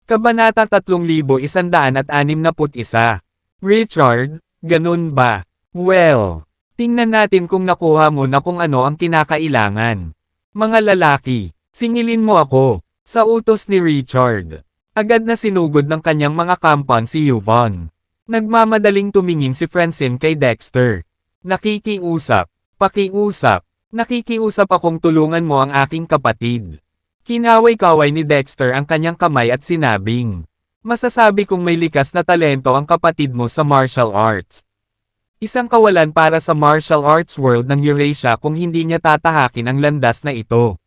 Kabanata 3161. Richard, ganun ba? Well, tingnan natin kung nakuha mo na kung ano ang kinakailangan. Mga lalaki, singilin mo ako. Sa utos ni Richard. Agad na sinugod ng kanyang mga kampan si Yvonne. Nagmamadaling tumingin si Francine kay Dexter. Nakikiusap, pakiusap, nakikiusap akong tulungan mo ang aking kapatid. Kinaway-kaway ni Dexter ang kanyang kamay at sinabing, masasabi kong may likas na talento ang kapatid mo sa martial arts. Isang kawalan para sa martial arts world ng Eurasia kung hindi niya tatahakin ang landas na ito.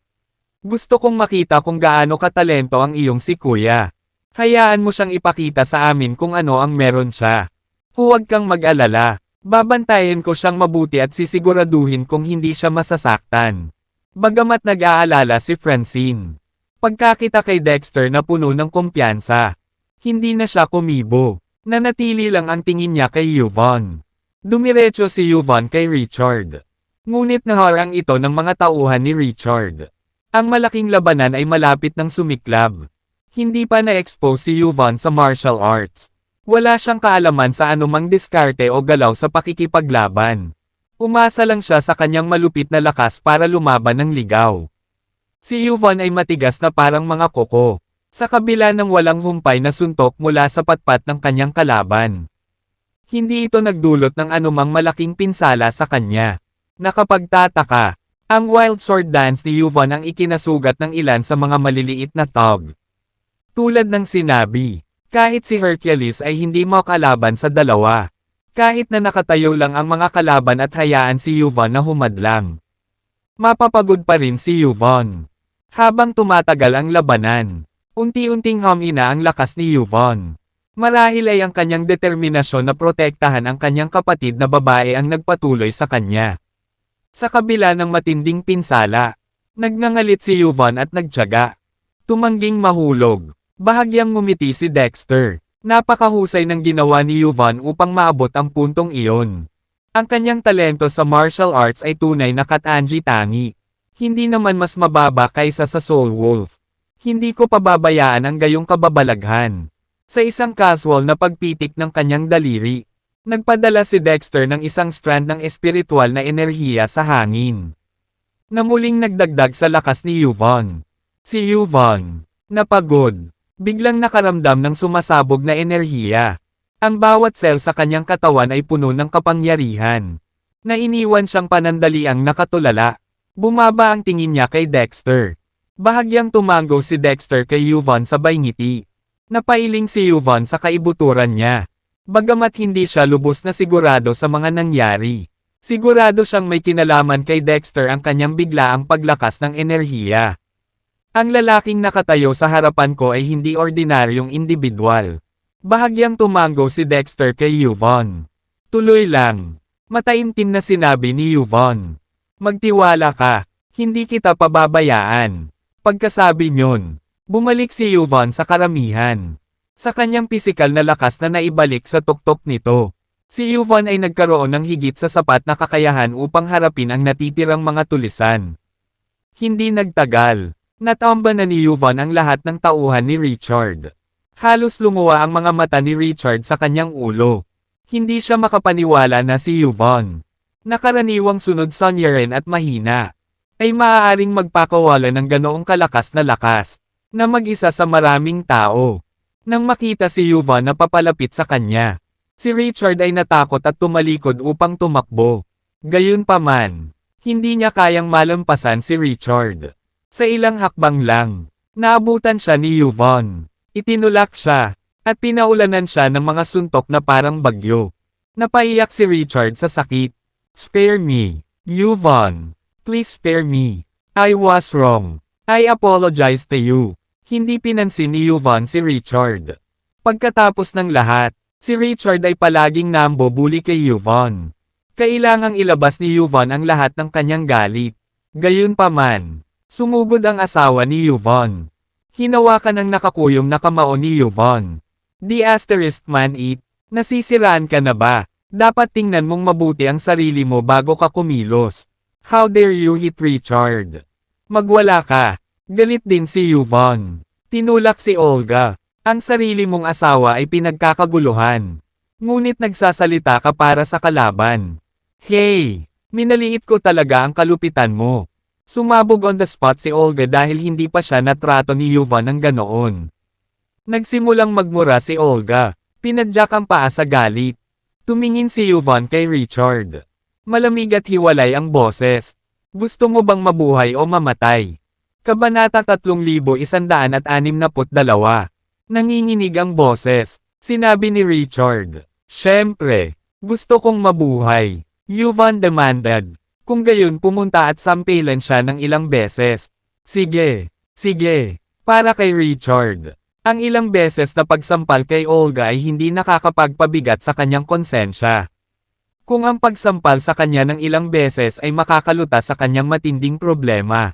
Gusto kong makita kung gaano katalento ang iyong si Kuya. Hayaan mo siyang ipakita sa amin kung ano ang meron siya. Huwag kang mag-alala. Babantayan ko siyang mabuti at sisiguraduhin kung hindi siya masasaktan. Bagamat nag-aalala si Francine. Pagkakita kay Dexter na puno ng kumpiyansa. Hindi na siya kumibo. Nanatili lang ang tingin niya kay Yvonne. Dumiretso si Yvonne kay Richard. Ngunit naharang ito ng mga tauhan ni Richard. Ang malaking labanan ay malapit ng sumiklab. Hindi pa na-expose si Yvonne sa martial arts. Wala siyang kaalaman sa anumang diskarte o galaw sa pakikipaglaban. Umasa lang siya sa kanyang malupit na lakas para lumaban ng ligaw. Si Yvonne ay matigas na parang mga koko. Sa kabila ng walang humpay na suntok mula sa patpat ng kanyang kalaban. Hindi ito nagdulot ng anumang malaking pinsala sa kanya. Nakapagtataka, ang wild sword dance ni Yvonne ang ikinasugat ng ilan sa mga maliliit na tog. Tulad ng sinabi, kahit si Hercules ay hindi makalaban sa dalawa. Kahit na nakatayo lang ang mga kalaban at hayaan si Yvonne na humadlang. Mapapagod pa rin si Yvonne. Habang tumatagal ang labanan, unti-unting humina ang lakas ni Yvonne. Marahil ay ang kanyang determinasyon na protektahan ang kanyang kapatid na babae ang nagpatuloy sa kanya. Sa kabila ng matinding pinsala, nagngangalit si Yvonne at nagtiyaga. Tumangging mahulog. Bahagyang ngumiti si Dexter. Napakahusay ng ginawa ni Yvonne upang maabot ang puntong iyon. Ang kanyang talento sa martial arts ay tunay na katangi-tangi. Hindi naman mas mababa kaysa sa Soul Wolf. Hindi ko pababayaan ang gayong kababalaghan. Sa isang casual na pagpitik ng kanyang daliri, nagpadala si Dexter ng isang strand ng espiritual na enerhiya sa hangin. Na muling nagdagdag sa lakas ni Yvonne. Si Yvonne, napagod. Biglang nakaramdam ng sumasabog na enerhiya. Ang bawat cell sa kanyang katawan ay puno ng kapangyarihan. Nainiwan siyang panandaliang nakatulala. Bumaba ang tingin niya kay Dexter. Bahagyang tumango si Dexter kay Yvonne sabay ngiti. Napailing si Yvonne sa kaibuturan niya. Bagamat hindi siya lubos na sigurado sa mga nangyari. Sigurado siyang may kinalaman kay Dexter ang kanyang biglaang paglakas ng enerhiya. Ang lalaking nakatayo sa harapan ko ay hindi ordinaryong individual. Bahagyang tumango si Dexter kay Yvonne. Tuloy lang. Mataimtim na sinabi ni Yvonne. Magtiwala ka. Hindi kita pababayaan. Pagkasabi niyon, bumalik si Yvonne sa karamihan. Sa kanyang pisikal na lakas na naibalik sa tuktok nito. Si Yvonne ay nagkaroon ng higit sa sapat na kakayahan upang harapin ang natitirang mga tulisan. Hindi nagtagal. Natamba na ni Yvonne ang lahat ng tauhan ni Richard. Halos lumuwa ang mga mata ni Richard sa kanyang ulo. Hindi siya makapaniwala na si Yvonne, nakaraniwang sunod sonyerin at mahina, ay maaaring magpakawala ng ganoong kalakas na lakas, na mag-isa sa maraming tao. Nang makita si Yvonne na papalapit sa kanya, si Richard ay natakot at tumalikod upang tumakbo. Gayunpaman, hindi niya kayang malampasan si Richard. Sa ilang hakbang lang, naabutan siya ni Yvonne. Itinulak siya, at pinaulanan siya ng mga suntok na parang bagyo. Napaiyak si Richard sa sakit. Spare me, Yvonne. Please spare me. I was wrong. I apologize to you. Hindi pinansin ni Yvonne si Richard. Pagkatapos ng lahat, si Richard ay palaging nambubuli kay Yvonne. Kailangang ilabas ni Yvonne ang lahat ng kanyang galit. Gayunpaman, sumugod ang asawa ni Yvonne. Hinawakan ng nakakuyom na kamao ni Yvonne. The asterisk man it, nasisiraan ka na ba? Dapat tingnan mong mabuti ang sarili mo bago ka kumilos. How dare you hit Richard? Magwala ka. Galit din si Yvonne. Tinulak si Olga. Ang sarili mong asawa ay pinagkakaguluhan. Ngunit nagsasalita ka para sa kalaban. Hey! Minaliit ko talaga ang kalupitan mo. Sumabog on the spot si Olga dahil hindi pa siya natrato ni Yuvan ng ganoon. Nagsimulang magmura si Olga. Pinadyak ang paa sa galit. Tumingin si Yuvan kay Richard. Malamig at hiwalay ang boses. Gusto mo bang mabuhay o mamatay? Kabanata 3162. Nanginginig ang boses. Sinabi ni Richard. Siyempre, gusto kong mabuhay. Yuvan demanded. Kung gayon pumunta at sampilan siya ng ilang beses. Sige, sige. Para kay Richard. Ang ilang beses na pagsampal kay Olga ay hindi nakakapagpabigat sa kanyang konsensya. Kung ang pagsampal sa kanya ng ilang beses ay makakaluta sa kanyang matinding problema.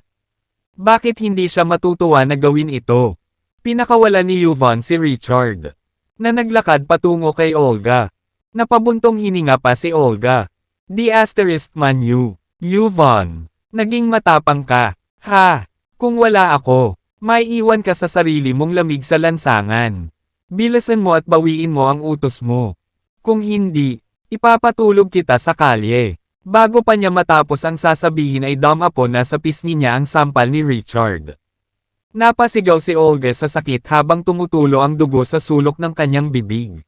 Bakit hindi siya matutuwa na gawin ito? Pinakawala ni Yuvan si Richard. Na naglakad patungo kay Olga. Napabuntong hininga pa si Olga. The asterisk man you. Yuvan. Naging matapang ka. Ha? Kung wala ako, may iwan ka sa sarili mong lamig sa lansangan. Bilasan mo at bawiin mo ang utos mo. Kung hindi, ipapatulog kita sa kalye. Bago pa niya matapos ang sasabihin ay damapon na sa pisngi niya ang sampal ni Richard. Napasigaw si Olga sa sakit habang tumutulo ang dugo sa sulok ng kanyang bibig.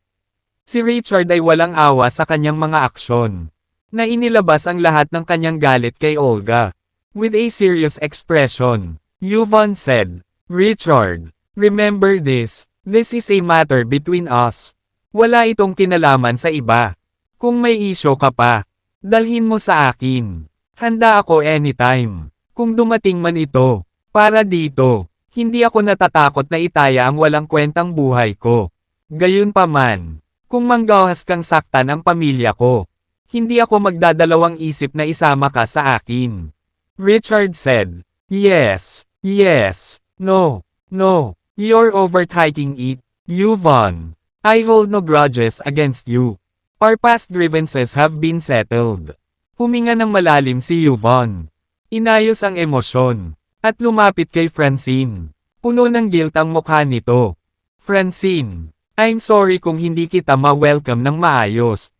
Si Richard ay walang awa sa kanyang mga aksyon. Na inilabas ang lahat ng kanyang galit kay Olga. With a serious expression, Yuvan said, Richard, remember this is a matter between us. Wala itong kinalaman sa iba. Kung may isyo ka pa, dalhin mo sa akin. Handa ako anytime. Kung dumating man ito, para dito, hindi ako natatakot na itaya ang walang kwentang buhay ko. Gayunpaman, kung manggahas kang saktan ang pamilya ko, hindi ako magdadalawang isip na isama ka sa akin. Richard said, Yes, yes, no, no, you're overtaking it, Yuvan. I hold no grudges against you. Our past grievances have been settled. Huminga ng malalim si Yuvan. Inayos ang emosyon. At lumapit kay Francine. Puno ng guilt ang mukha nito. Francine, I'm sorry kung hindi kita ma-welcome ng maayos.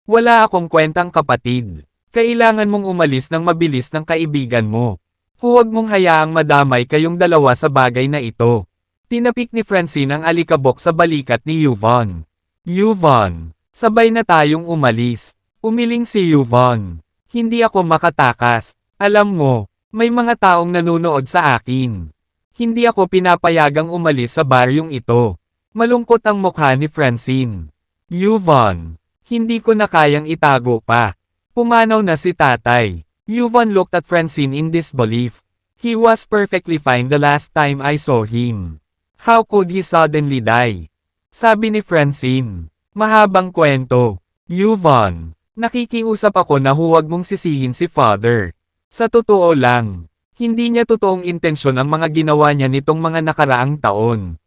Wala akong kwentang kapatid. Kailangan mong umalis ng mabilis ng kaibigan mo. Huwag mong hayaang madamay kayong dalawa sa bagay na ito. Tinapik ni Francine ang alikabok sa balikat ni Yuvan. Yuvan, sabay na tayong umalis. Umiling si Yuvan. Hindi ako makatakas. Alam mo, may mga taong nanunood sa akin. Hindi ako pinapayagang umalis sa baryong ito. Malungkot ang mukha ni Francine. Yuvan. Hindi ko na kayang itago pa. Pumanaw na si tatay. Yuvan looked at Francine in disbelief. He was perfectly fine the last time I saw him. How could he suddenly die? Sabi ni Francine. Mahabang kwento. Yuvan. Nakikiusap ako na huwag mong sisihin si father. Sa totoo lang, hindi niya totoong intensyon ang mga ginawa niya nitong mga nakaraang taon.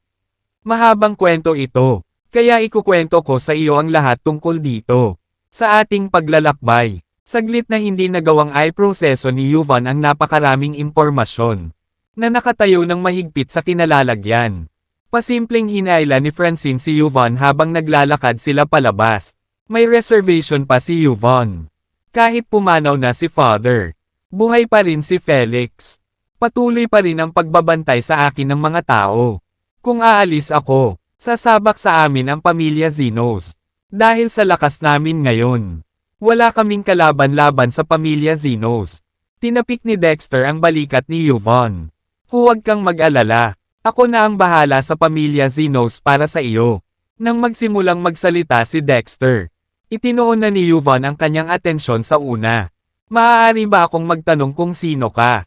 Mahabang kwento ito. Kaya ikukwento ko sa iyo ang lahat tungkol dito. Sa ating paglalakbay, saglit na hindi nagawang ay proseso ni Yuvan ang napakaraming impormasyon na nakatayo ng mahigpit sa kinalalagyan. Pasimpleng hinayla ni Francine si Yuvan habang naglalakad sila palabas. May reservation pa si Yuvan. Kahit pumanaw na si father, buhay pa rin si Felix. Patuloy pa rin ang pagbabantay sa akin ng mga tao. Kung aalis ako, sasabak sa amin ang pamilya Zinos. Dahil sa lakas namin ngayon, wala kaming kalaban-laban sa pamilya Zinos. Tinapik ni Dexter ang balikat ni Yuvan. Huwag kang mag-alala. Ako na ang bahala sa pamilya Zinos para sa iyo. Nang magsimulang magsalita si Dexter, itinoon na ni Yuvan ang kanyang atensyon sa una. Maaari ba akong magtanong kung sino ka?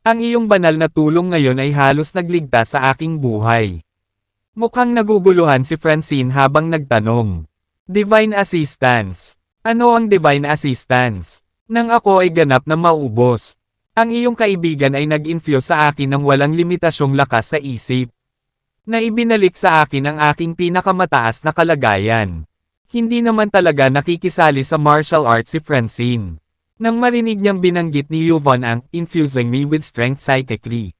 Ang iyong banal na tulong ngayon ay halos nagligtas sa aking buhay. Mukhang naguguluhan si Francine habang nagtanong. Divine Assistance. Ano ang Divine Assistance? Nang ako ay ganap na maubos. Ang iyong kaibigan ay nag-infuse sa akin ng walang limitasyong lakas sa isip. Na ibinalik sa akin ang aking pinakamataas na kalagayan. Hindi naman talaga nakikisali sa martial arts si Francine. Nang marinig niyang binanggit ni Yuvan ang infusing me with strength psychically.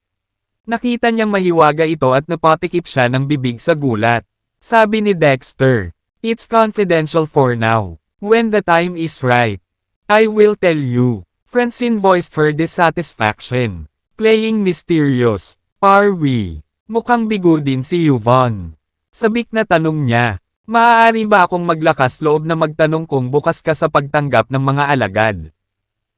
Nakita niyang mahiwaga ito at napatikip siya ng bibig sa gulat. Sabi ni Dexter, "It's confidential for now. When the time is right, I will tell you." Francine voiced her dissatisfaction. Playing mysterious. Are we? Mukhang bigo din si Yvonne. Sabik na tanong niya. Maaari ba akong maglakas loob na magtanong kung bukas ka sa pagtanggap ng mga alagad?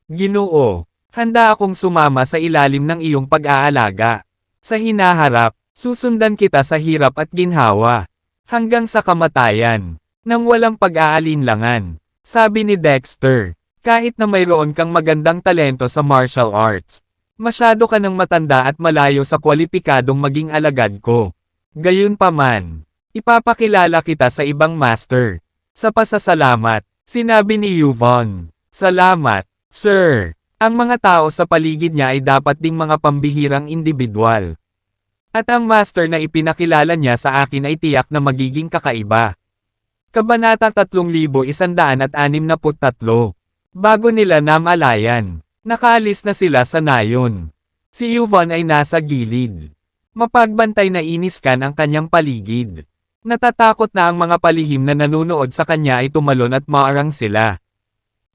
Ginoo, handa akong sumama sa ilalim ng iyong pag-aalaga. Sa hinaharap, susundan kita sa hirap at ginhawa. Hanggang sa kamatayan. Nang walang pag-aalinlangan. Sabi ni Dexter, kahit na mayroon kang magandang talento sa martial arts, masyado ka nang matanda at malayo sa kwalipikadong maging alagad ko. Gayunpaman, ipapakilala kita sa ibang master. Sa pasasalamat, sinabi ni Yvonne. Salamat, sir. Ang mga tao sa paligid niya ay dapat ding mga pambihirang individual. At ang master na ipinakilala niya sa akin ay tiyak na magiging kakaiba. Kabanata 3163. Bago nila namalayan, nakaalis na sila sa nayon. Si Yvonne ay nasa gilid. Mapagbantay na iniskan ang kanyang paligid. Natatakot na ang mga palihim na nanunood sa kanya ay tumalon at maarang sila.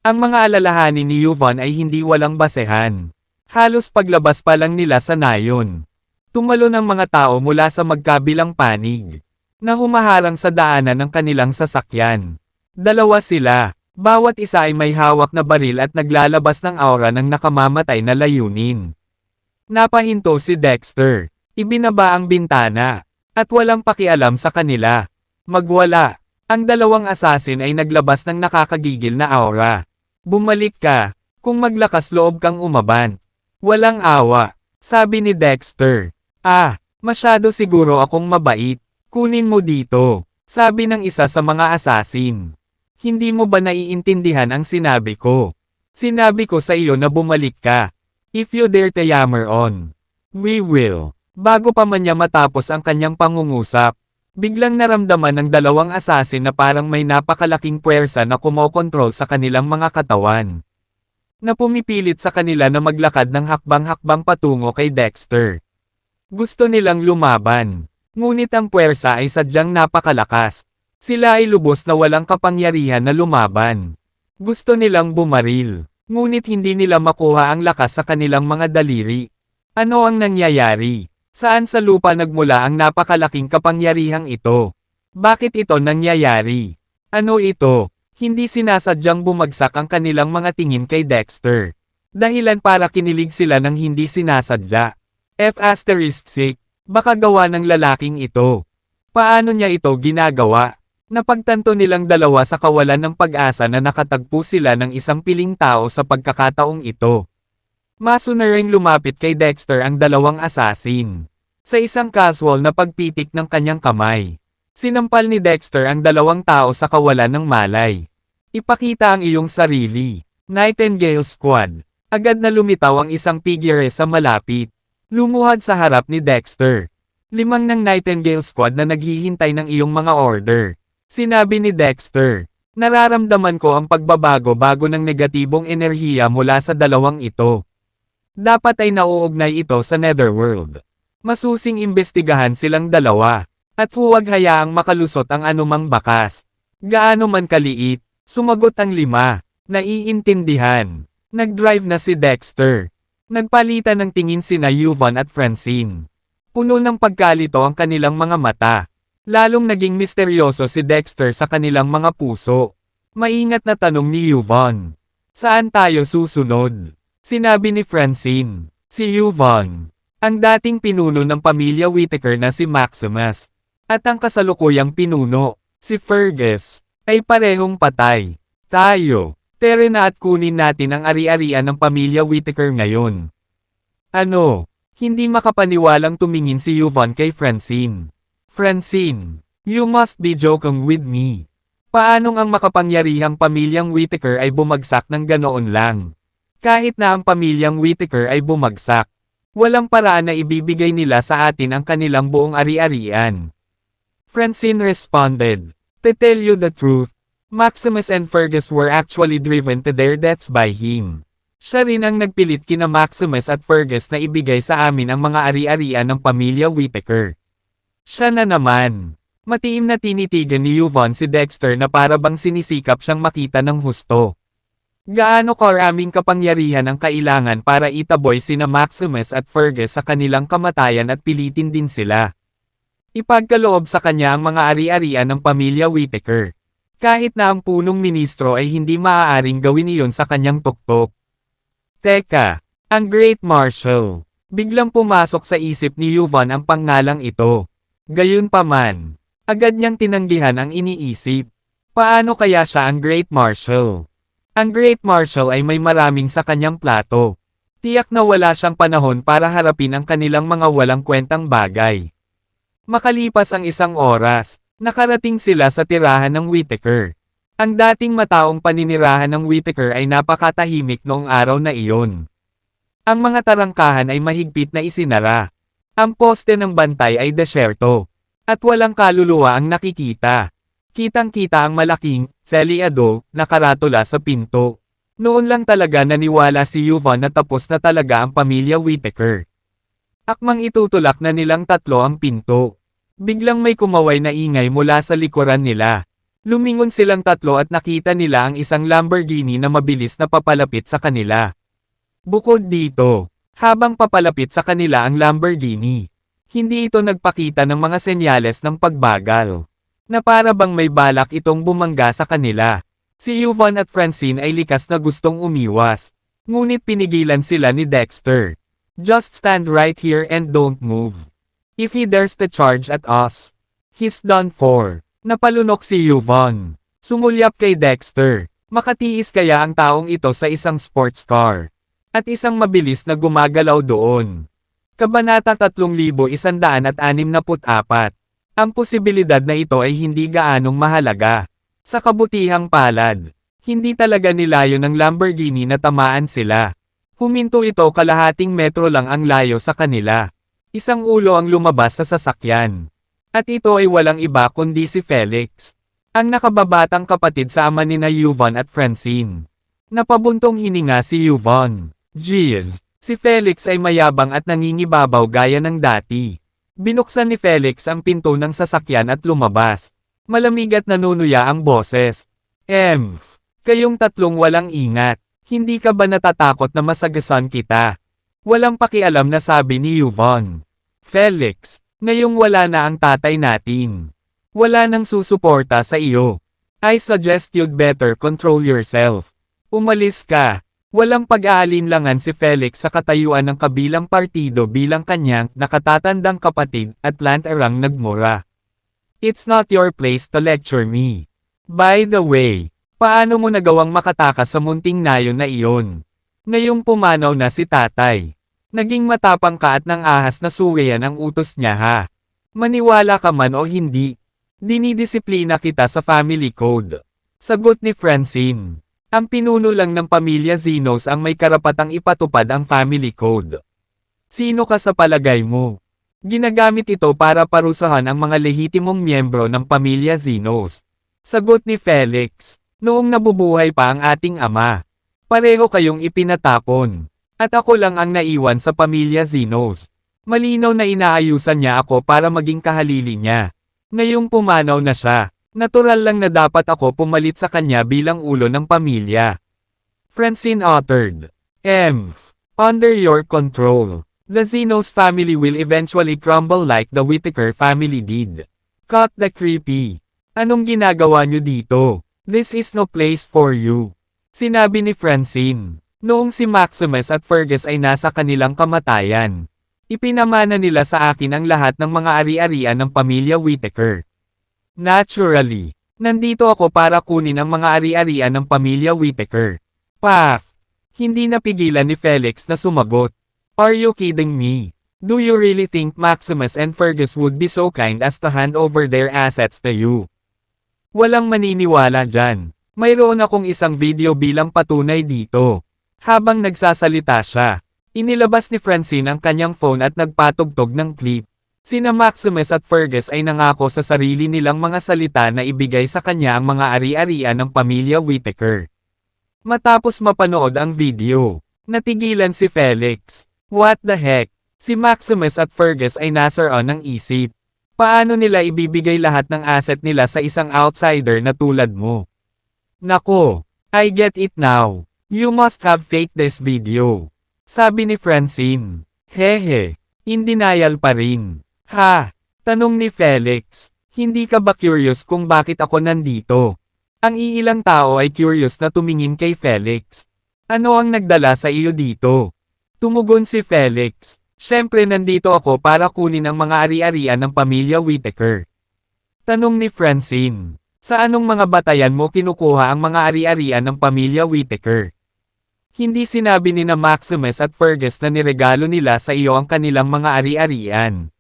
Ang mga alalahanin ni Yvonne ay hindi walang basehan. Halos paglabas pa lang nila sa nayon. Tumalon ang mga tao mula sa magkabilang panig, na humaharang sa daanan ng kanilang sasakyan. Dalawa sila, bawat isa ay may hawak na baril at naglalabas ng aura ng nakamamatay na layunin. Napahinto si Dexter, ibinaba ang bintana. At walang pakialam sa kanila. Magwala. Ang dalawang assassin ay naglabas ng nakakagigil na aura. Bumalik ka, kung maglakas loob kang umaban. Walang awa, sabi ni Dexter. Masyado siguro akong mabait. Kunin mo dito, sabi ng isa sa mga assassin. Hindi mo ba naiintindihan ang sinabi ko? Sinabi ko sa iyo na bumalik ka. If you dare to yammer on, we will. Bago pa man niya matapos ang kanyang pangungusap, biglang naramdaman ng dalawang assassin na parang may napakalaking puwersa na kumokontrol sa kanilang mga katawan. Na pumipilit sa kanila na maglakad ng hakbang-hakbang patungo kay Dexter. Gusto nilang lumaban, ngunit ang puwersa ay sadyang napakalakas. Sila ay lubos na walang kapangyarihan na lumaban. Gusto nilang bumaril, ngunit hindi nila makuha ang lakas sa kanilang mga daliri. Ano ang nangyayari? Saan sa lupa nagmula ang napakalaking kapangyarihang ito? Bakit ito nangyayari? Ano ito? Hindi sinasadyang bumagsak ang kanilang mga tingin kay Dexter. Dahilan para kinilig sila ng hindi sinasadya. F***, baka gawa ng lalaking ito. Paano niya ito ginagawa? Napagtanto nilang dalawa sa kawalan ng pag-asa na nakatagpo sila ng isang piling tao sa pagkakataong ito. Masunaring lumapit kay Dexter ang dalawang assassin. Sa isang casual na pagpitik ng kanyang kamay, sinampal ni Dexter ang dalawang tao sa kawalan ng malay. Ipakita ang iyong sarili. Nightingale Squad. Agad na lumitaw ang isang figure sa malapit. Lumuhad sa harap ni Dexter. 5 ng Nightingale Squad na naghihintay ng iyong mga order. Sinabi ni Dexter. Nararamdaman ko ang pagbabago bago ng negatibong enerhiya mula sa dalawang ito. Dapat ay nauugnay ito sa Netherworld. Masusing imbestigahan silang dalawa. At huwag hayaang makalusot ang anumang bakas. Gaano man kaliit, sumagot ang 5. Naiintindihan. Nag-drive na si Dexter. Nagpalitan ng tingin sina Yvonne at Francine. Puno ng pagkalito ang kanilang mga mata. Lalong naging misteryoso si Dexter sa kanilang mga puso. Maingat na tanong ni Yvonne. Saan tayo susunod? Sinabi ni Francine. Si Yvonne. Ang dating pinuno ng pamilya Whittaker na si Maximus. At ang kasalukuyang pinuno, si Fergus, ay parehong patay. Tayo. Tere na at kunin natin ang ari-arian ng pamilya Whittaker ngayon. Ano? Hindi makapaniwalang tumingin si Yvonne kay Francine. Francine, you must be joking with me. Paanong ang makapangyarihang pamilyang Whittaker ay bumagsak ng ganoon lang? Kahit na ang pamilyang Whittaker ay bumagsak, walang paraan na ibibigay nila sa atin ang kanilang buong ari-arian. Francine responded, to tell you the truth, Maximus and Fergus were actually driven to their deaths by him. Siya rin ang nagpilit kina Maximus at Fergus na ibigay sa amin ang mga ari-arian ng pamilya Whittaker. Siya na naman. Matiim na tinitigan ni Yvonne si Dexter na para bang sinisikap siyang makita ng husto. Gaano karaming kapangyarihan ang kailangan para itaboy sina Maximus at Fergus sa kanilang kamatayan at pilitin din sila. Ipagkaloob sa kanya ang mga ari-arian ng pamilya Whittaker. Kahit na ang punong ministro ay hindi maaaring gawin iyon sa kanyang tuktok. Teka, ang Great Marshal. Biglang pumasok sa isip ni Yvonne ang pangalang ito. Gayunpaman, agad niyang tinanggihan ang iniisip. Paano kaya siya ang Great Marshal? Ang Great Marshal ay may maraming sa kanyang plato. Tiyak na wala siyang panahon para harapin ang kanilang mga walang kwentang bagay. Makalipas ang isang oras, nakarating sila sa tirahan ng Whittaker. Ang dating mataong paninirahan ng Whittaker ay napakatahimik noong araw na iyon. Ang mga tarangkahan ay mahigpit na isinara. Ang poste ng bantay ay desyerto. At walang kaluluwa ang nakikita. Kitang-kita ang malaking, selyado, na karatula sa pinto. Noon lang talaga naniwala si Yvonne na tapos na talaga ang pamilya Whittaker. Akmang itutulak na nilang tatlo ang pinto. Biglang may kumaway na ingay mula sa likuran nila. Lumingon silang tatlo at nakita nila ang isang Lamborghini na mabilis na papalapit sa kanila. Bukod dito, habang papalapit sa kanila ang Lamborghini, hindi ito nagpakita ng mga senyales ng pagbagal. Na para bang may balak itong bumangga sa kanila. Si Yvonne at Francine ay likas na gustong umiwas. Ngunit pinigilan sila ni Dexter. Just stand right here and don't move. If he dares to charge at us, he's done for. Napalunok si Yvonne. Sumulyap kay Dexter. Makatiis kaya ang taong ito sa isang sports car. At isang mabilis na gumagalaw doon. Kabanata 3164. Ang posibilidad na ito ay hindi gaanong mahalaga. Sa kabutihang palad, hindi talaga nilayo ng Lamborghini na tamaan sila. Huminto ito kalahating metro lang ang layo sa kanila. Isang ulo ang lumabas sa sasakyan. At ito ay walang iba kundi si Felix. Ang nakababatang kapatid sa ama nina Yvonne at Francine. Napabuntong hininga si Yvonne. Jeez, si Felix ay mayabang at nangingibabaw gaya ng dati. Binuksan ni Felix ang pinto ng sasakyan at lumabas. Malamig at nanunuya ang boses. Kayong tatlong walang ingat. Hindi ka ba natatakot na masagasan kita? Walang pakialam na sabi ni Yvonne. Felix, ngayong wala na ang tatay natin. Wala nang susuporta sa iyo. I suggest you'd better control yourself. Umalis ka. Walang pag-aalinlangan si Felix sa katayuan ng kabilang partido bilang kanyang nakatatandang kapatid at lantarang nagmura. It's not your place to lecture me. By the way, paano mo nagawang makatakas sa munting nayon na iyon? Ngayong pumanaw na si tatay. Naging matapang ka at nang ahas na suwayan ang utos niya ha. Maniwala ka man o hindi. Dinidisiplina kita sa family code. Sagot ni Francine. Ang pinuno lang ng pamilya Zenos ang may karapatang ipatupad ang family code. Sino ka sa palagay mo? Ginagamit ito para parusahan ang mga lehitimong miyembro ng pamilya Zenos. Sagot ni Felix. Noong nabubuhay pa ang ating ama. Pareho kayong ipinatapon. At ako lang ang naiwan sa pamilya Zenos. Malinaw na inaayusan niya ako para maging kahalili niya. Ngayong pumanaw na siya, natural lang na dapat ako pumalit sa kanya bilang ulo ng pamilya. Francine uttered. Under your control. The Zenos family will eventually crumble like the Whittaker family did. Cut the creepy. Anong ginagawa niyo dito? This is no place for you. Sinabi ni Francine. Noong si Maximus at Fergus ay nasa kanilang kamatayan. Ipinamana nila sa akin ang lahat ng mga ari-arian ng pamilya Whittaker. Naturally, nandito ako para kunin ang mga ari-arian ng pamilya Whittaker. Paf! Hindi napigilan ni Felix na sumagot. Are you kidding me? Do you really think Maximus and Fergus would be so kind as to hand over their assets to you? Walang maniniwala dyan. Mayroon akong isang video bilang patunay dito. Habang nagsasalita siya, inilabas ni Francine ang kanyang phone at nagpatugtog ng clip. Sina Maximus at Fergus ay nangako sa sarili nilang mga salita na ibigay sa kanya ang mga ari-arian ng pamilya Whittaker. Matapos mapanood ang video, Natigilan si Felix. What the heck? Si Maximus at Fergus ay nasaroon ng isip. Paano nila ibibigay lahat ng asset nila sa isang outsider na tulad mo? Nako, I get it now. You must have faked this video. Sabi ni Francine. Hehe, in denial pa rin. Ha? Tanong ni Felix. Hindi ka ba curious kung bakit ako nandito? Ang iilang tao ay curious na tumingin kay Felix. Ano ang nagdala sa iyo dito? Tumugon si Felix. Siyempre nandito ako para kunin ang mga ari-arian ng pamilya Whittaker. Tanong ni Francine. Sa anong mga batayan mo kinukuha ang mga ari-arian ng pamilya Whittaker? Hindi sinabi ni na Maximus at Fergus na niregalo nila sa iyo ang kanilang mga ari-arian.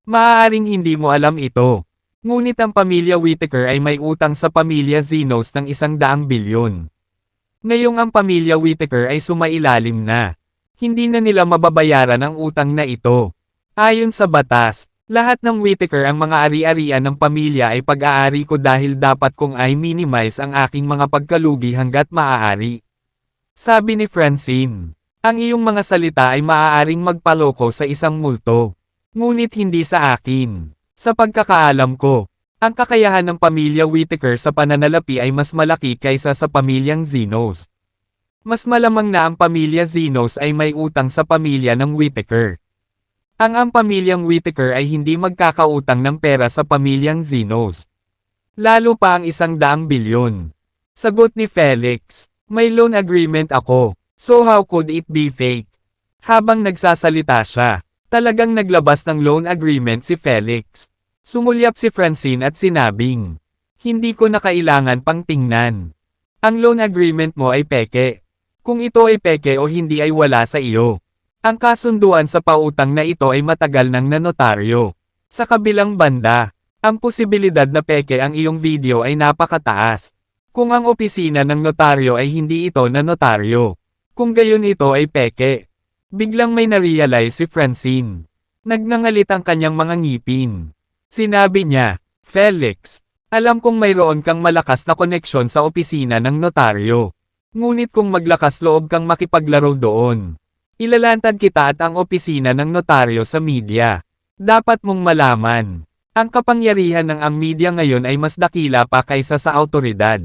Maaaring hindi mo alam ito. Ngunit ang pamilya Whittaker ay may utang sa pamilya Xenos ng 100 bilyon. Ngayong ang pamilya Whittaker ay sumailalim na. Hindi na nila mababayaran ang utang na ito. Ayon sa batas, lahat ng Whittaker ang mga ari-arian ng pamilya ay pag-aari ko dahil dapat kong i-minimize ang aking mga pagkalugi hanggat maaari. Sabi ni Francine, ang iyong mga salita ay maaaring magpaloko sa isang multo. Ngunit hindi sa akin. Sa pagkakaalam ko, ang kakayahan ng pamilya Whittaker sa pananalapi ay mas malaki kaysa sa pamilyang Xenos. Mas malamang na ang pamilya Xenos ay may utang sa pamilya ng Whittaker. Ang pamilyang Whittaker ay hindi magkakautang ng pera sa pamilyang Xenos. Lalo pa ang 100 bilyon. Sagot ni Felix, may loan agreement ako, so how could it be fake? Habang nagsasalita siya, talagang naglabas ng loan agreement si Felix. Sumulyap si Francine at sinabing, hindi ko na kailangan pang tingnan. Ang loan agreement mo ay peke. Kung ito ay peke o hindi ay wala sa iyo. Ang kasunduan sa pautang na ito ay matagal ng nanotaryo. Sa kabilang banda, ang posibilidad na peke ang iyong video ay napakataas. Kung ang opisina ng notaryo ay hindi ito na notaryo. Kung gayon ito ay peke. Biglang may narealize si Francine. Nagngangalit ang kanyang mga ngipin. Sinabi niya, Felix, alam kong mayroon kang malakas na koneksyon sa opisina ng notaryo. Ngunit kung maglakas loob kang makipaglaro doon, ilalantad kita at ang opisina ng notaryo sa media. Dapat mong malaman, ang kapangyarihan ng ang media ngayon ay mas dakila pa kaysa sa autoridad.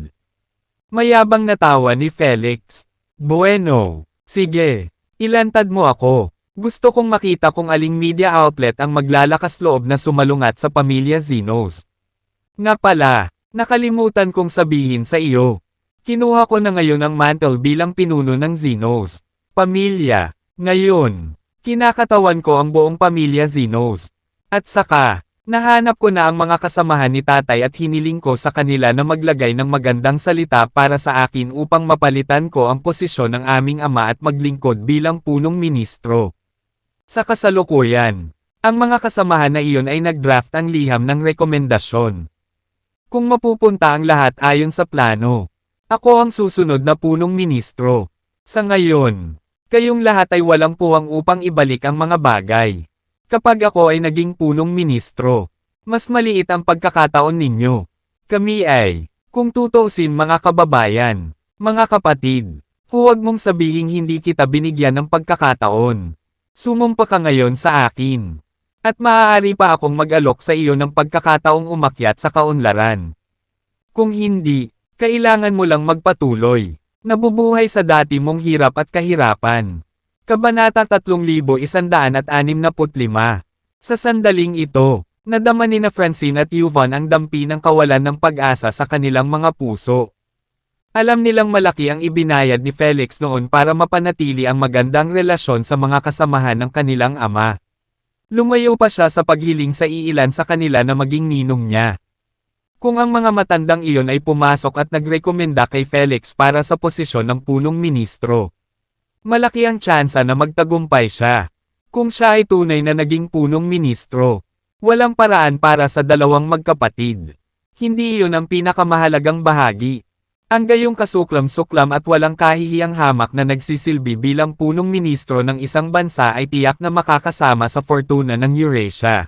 Mayabang natawa ni Felix. Bueno, sige, ilantad mo ako. Gusto kong makita kung aling media outlet ang maglalakas loob na sumalungat sa pamilya Xenos. Nga pala, nakalimutan kong sabihin sa iyo. Kinuha ko na ngayon ang mantle bilang pinuno ng Xenos. Pamilya. Ngayon, kinakatawan ko ang buong pamilya Xenos. At saka, nahanap ko na ang mga kasamahan ni tatay at hiniling ko sa kanila na maglagay ng magandang salita para sa akin upang mapalitan ko ang posisyon ng aming ama at maglingkod bilang punong ministro. Sa kasalukuyan, ang mga kasamahan na iyon ay nag-draft ang liham ng rekomendasyon. Kung mapupunta ang lahat ayon sa plano, ako ang susunod na punong ministro. Sa ngayon, kayong lahat ay walang puwang upang ibalik ang mga bagay. Kapag ako ay naging punong ministro, mas maliit ang pagkakataon ninyo. Kami ay, kung tutuusin mga kababayan, mga kapatid, huwag mong sabihing hindi kita binigyan ng pagkakataon. Sumumpa ka ngayon sa akin. At maaari pa akong mag-alok sa iyo ng pagkakataong umakyat sa kaunlaran. Kung hindi, kailangan mo lang magpatuloy. Nabubuhay sa dati mong hirap at kahirapan. Kabanata 3165. Sa sandaling ito, nadama ni na Francine at Yvonne ang dampi ng kawalan ng pag-asa sa kanilang mga puso. Alam nilang malaki ang ibinayad ni Felix noon para mapanatili ang magandang relasyon sa mga kasamahan ng kanilang ama. Lumayo pa siya sa paghiling sa iilan sa kanila na maging ninong niya. Kung ang mga matandang iyon ay pumasok at nagrekomenda kay Felix para sa posisyon ng punong ministro, malaki ang tsansa na magtagumpay siya. Kung siya ay tunay na naging punong ministro, walang paraan para sa dalawang magkapatid. Hindi iyon ang pinakamahalagang bahagi. Ang gayong kasuklam-suklam at walang kahihiyang hamak na nagsisilbi bilang punong ministro ng isang bansa ay tiyak na makakasama sa fortuna ng Eurasia,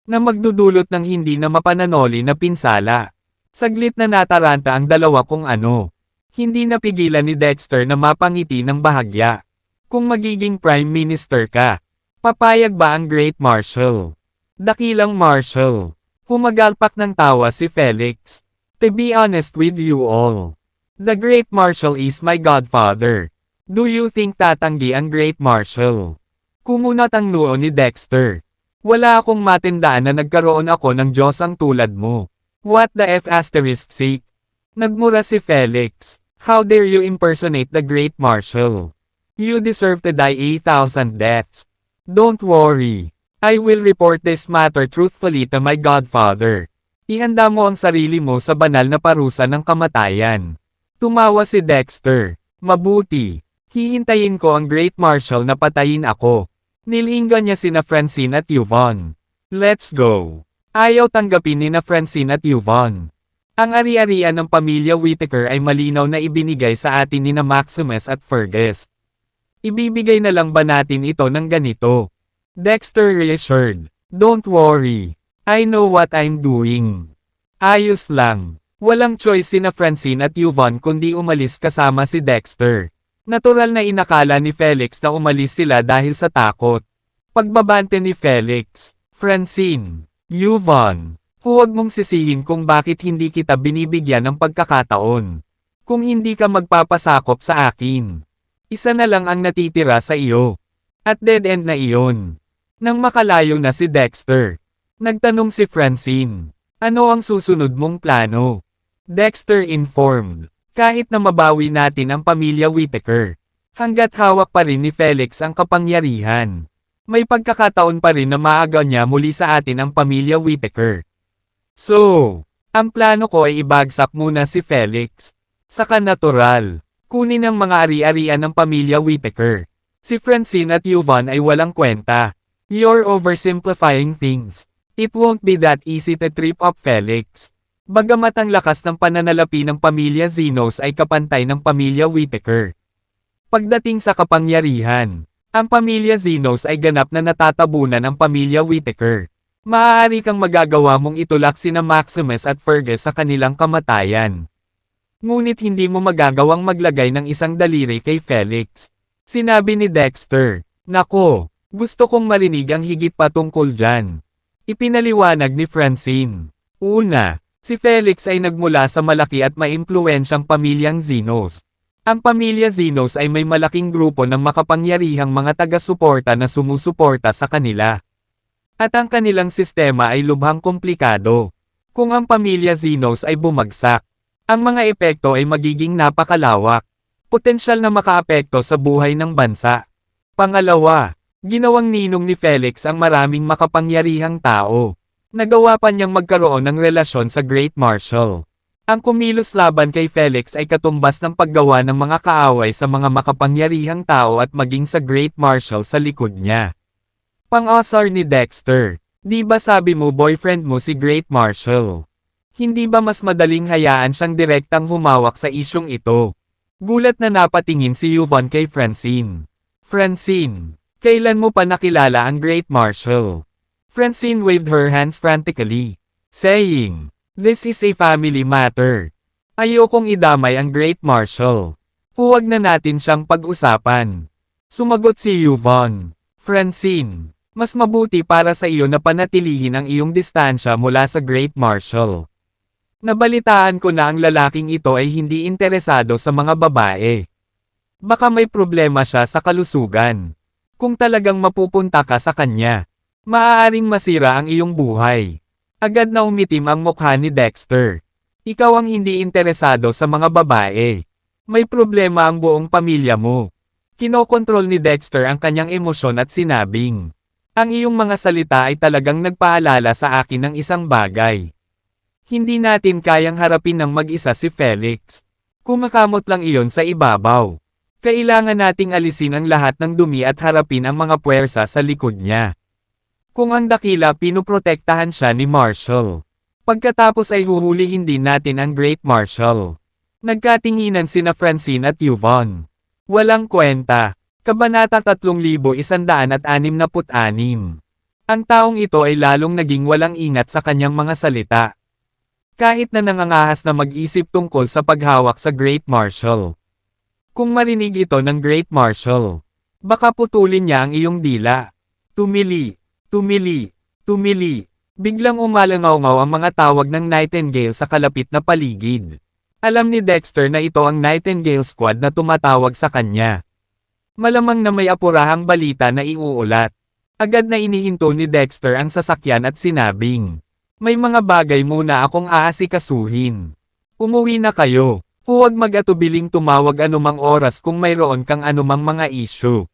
na magdudulot ng hindi na mapananoli na pinsala. Saglit na nataranta ang dalawa kung ano. Hindi napigilan ni Dexter na mapangiti ng bahagya. Kung magiging Prime Minister ka, papayag ba ang Great Marshal? Dakilang Marshal. Humagalpak ng tawa si Felix. To be honest with you all, the Great Marshal is my godfather. Do you think tatanggi ang Great Marshal? Kumunat ang noo ni Dexter. Wala akong matindaan na nagkaroon ako ng Diyos ang tulad mo. What the F asterisk sake? Nagmura si Felix. How dare you impersonate the Great Marshal? You deserve to die 8,000 deaths. Don't worry. I will report this matter truthfully to my godfather. Ihanda mo ang sarili mo sa banal na parusa ng kamatayan. Tumawa si Dexter. Mabuti. Hihintayin ko ang Great Marshal na patayin ako. Nilinggan niya sina Francine at Yvonne. Let's go. Ayaw tanggapin ni na Francine at Yvonne. Ang ari-arian ng pamilya Whittaker ay malinaw na ibinigay sa atin ni na Maximus at Fergus. Ibibigay na lang ba natin ito ng ganito? Dexter reassured. Don't worry. I know what I'm doing. Ayos lang. Walang choice sina Francine at Yvonne kundi umalis kasama si Dexter. Natural na inakala ni Felix na umalis sila dahil sa takot. Pagbabante ni Felix. Francine. Yvonne. Huwag mong sisihin kung bakit hindi kita binibigyan ng pagkakataon. Kung hindi ka magpapasakop sa akin. Isa na lang ang natitira sa iyo. At dead end na iyon. Nang makalayo na si Dexter, nagtanong si Francine, ano ang susunod mong plano? Dexter informed, kahit na mabawi natin ang pamilya Whittaker, hanggat hawak pa rin ni Felix ang kapangyarihan. May pagkakataon pa rin na maaga niya muli sa atin ang pamilya Whittaker. So, ang plano ko ay ibagsak muna si Felix. Saka natural, kunin ang mga ari-arian ng pamilya Whittaker. Si Francine at Yvonne ay walang kwenta. You're oversimplifying things. It won't be that easy to trip up Felix. Bagamat ang lakas ng pananalapi ng pamilya Zenos ay kapantay ng pamilya Whittaker. Pagdating sa kapangyarihan, ang pamilya Zenos ay ganap na natatabunan ng pamilya Whittaker. Maaari kang magagawa mong itulak sina Maximus at Fergus sa kanilang kamatayan. Ngunit hindi mo magagawang maglagay ng isang daliri kay Felix. Sinabi ni Dexter, nako. Gusto kong marinig ang higit pa tungkol dyan. Ipinaliwanag ni Francine. Una, si Felix ay nagmula sa malaki at maimpluwensyang pamilyang Zenos. Ang pamilya Zenos ay may malaking grupo ng makapangyarihang mga taga-suporta na sumusuporta sa kanila. At ang kanilang sistema ay lubhang komplikado. Kung ang pamilya Zenos ay bumagsak, ang mga epekto ay magiging napakalawak. Potensyal na makaapekto sa buhay ng bansa. Pangalawa, ginawang ninong ni Felix ang maraming makapangyarihang tao. Nagawa pa niyang magkaroon ng relasyon sa Great Marshal. Ang kumilos laban kay Felix ay katumbas ng paggawa ng mga kaaway sa mga makapangyarihang tao at maging sa Great Marshal sa likod niya. Pang-asar ni Dexter, di ba sabi mo boyfriend mo si Great Marshal? Hindi ba mas madaling hayaan siyang direktang humawak sa isyong ito? Gulat na napatingin si Yvonne kay Francine. Francine. Kailan mo pa nakilala ang Great Marshal? Francine waved her hands frantically, saying, this is a family matter. Ayokong idamay ang Great Marshal. Huwag na natin siyang pag-usapan. Sumagot si Yvonne. Francine, mas mabuti para sa iyo na panatilihin ang iyong distansya mula sa Great Marshal. Nabalitaan ko na ang lalaking ito ay hindi interesado sa mga babae. Baka may problema siya sa kalusugan. Kung talagang mapupunta ka sa kanya, maaaring masira ang iyong buhay. Agad na umitim ang mukha ni Dexter. Ikaw ang hindi interesado sa mga babae. May problema ang buong pamilya mo. Kinokontrol ni Dexter ang kanyang emosyon at sinabing, ang iyong mga salita ay talagang nagpaalala sa akin ng isang bagay. Hindi natin kayang harapin ng mag-isa si Felix. Kumakamot lang iyon sa ibabaw. Kailangan nating alisin ang lahat ng dumi at harapin ang mga puwersa sa likod niya. Kung ang dakila pinoprotektahan siya ni Marshall. Pagkatapos ay huhulihin din natin ang Great Marshal. Nagkatinginan sina Francine at Yvonne. Walang kwenta. Kabanata 3166. Ang taong ito ay lalong naging walang ingat sa kanyang mga salita. Kahit na nangangahas na mag-isip tungkol sa paghawak sa Great Marshal. Kung marinig ito ng Great Marshal, Baka putulin niya ang iyong dila. Tumili, tumili, tumili. Biglang umalangaw-ngaw ang mga tawag ng Nightingale sa kalapit na paligid. Alam ni Dexter na ito ang Nightingale Squad na tumatawag sa kanya. Malamang na may apurahang balita na iuulat. Agad na inihinto ni Dexter ang sasakyan at sinabing, "May mga bagay muna akong aasikasuhin. Umuwi na kayo. Huwag mag-atubiling tumawag anumang oras kung mayroon kang anumang mga issue."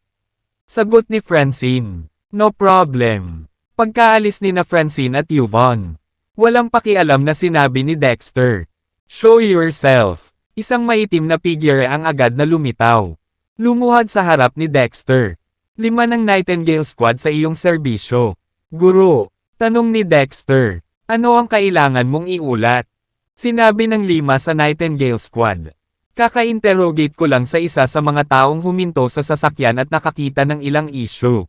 Sagot ni Francine, "No problem." Pagkaalis ni na Francine at Yvonne, walang pakialam na sinabi ni Dexter, "Show yourself." Isang maitim na figure ang agad na lumitaw. Lumuhad sa harap ni Dexter. 5 ng Nightingale Squad sa iyong serbisyo. Guro, tanong ni Dexter, ano ang kailangan mong iulat? Sinabi ng 5 sa Nightingale Squad. Kaka-interrogate ko lang sa isa sa mga taong huminto sa sasakyan at nakakita ng ilang issue.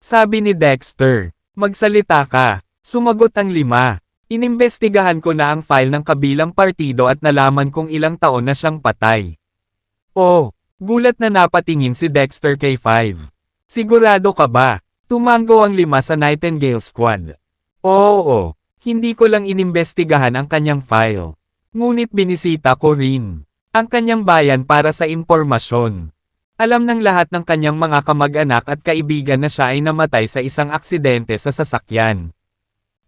Sabi ni Dexter, magsalita ka. Sumagot ang 5. Inimbestigahan ko na ang file ng kabilang partido at nalaman kong ilang taon na siyang patay. Oh, gulat na napatingin si Dexter kay 5. Sigurado ka ba? Tumango ang 5 sa Nightingale Squad. Oo, hindi ko lang inimbestigahan ang kanyang file. Ngunit binisita ko rin ang kanyang bayan para sa impormasyon. Alam ng lahat ng kanyang mga kamag-anak at kaibigan na siya ay namatay sa isang aksidente sa sasakyan.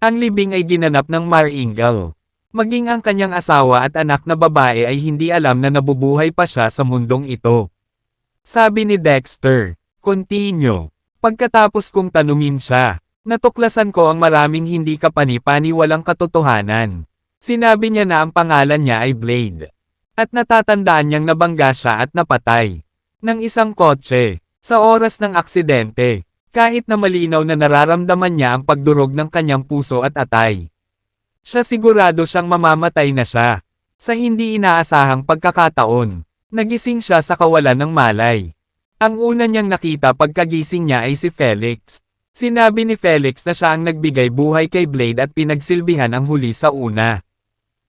Ang libing ay ginanap ng Mar-Ingal. Maging ang kanyang asawa at anak na babae ay hindi alam na nabubuhay pa siya sa mundong ito. Sabi ni Dexter, continue. Pagkatapos kong tanungin siya, natuklasan ko ang maraming hindi kapani-paniwalang katotohanan. Sinabi niya na ang pangalan niya ay Blade. At natatandaan niyang nabangga siya at napatay ng isang kotse sa oras ng aksidente, kahit na malinaw na nararamdaman niya ang pagdurog ng kanyang puso at atay. Siya sigurado siyang mamamatay na siya. Sa hindi inaasahang pagkakataon, nagising siya sa kawalan ng malay. Ang una niyang nakita pagkagising niya ay si Felix. Sinabi ni Felix na siya ang nagbigay buhay kay Blade at pinagsilbihan ang huli sa una.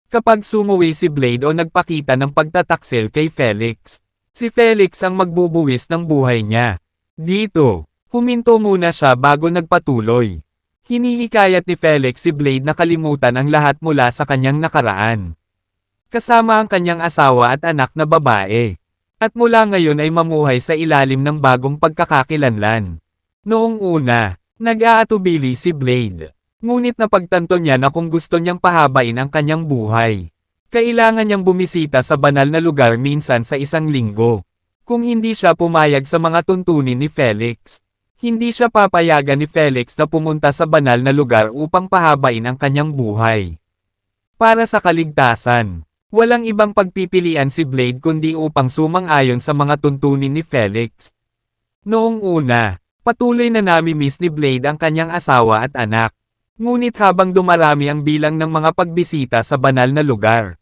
Kapag sumuwi si Blade o nagpakita ng pagtataksil kay Felix, si Felix ang magbubuwis ng buhay niya. Dito, huminto muna siya bago nagpatuloy. Hinihikayat ni Felix si Blade na kalimutan ang lahat mula sa kanyang nakaraan. Kasama ang kanyang asawa at anak na babae. At mula ngayon ay mamuhay sa ilalim ng bagong pagkakakilanlan. Noong una, nag-aatubili si Blade. Ngunit napagtanto niya na kung gusto niyang pahabain ang kanyang buhay, kailangan niyang bumisita sa banal na lugar minsan sa isang linggo. Kung hindi siya pumayag sa mga tuntunin ni Felix, hindi siya papayagan ni Felix na pumunta sa banal na lugar upang pahabain ang kanyang buhay. Para sa kaligtasan, walang ibang pagpipilian si Blade kundi upang sumang-ayon sa mga tuntunin ni Felix. Noong una, patuloy na nami-miss ni Blade ang kanyang asawa at anak. Ngunit habang dumarami ang bilang ng mga pagbisita sa banal na lugar,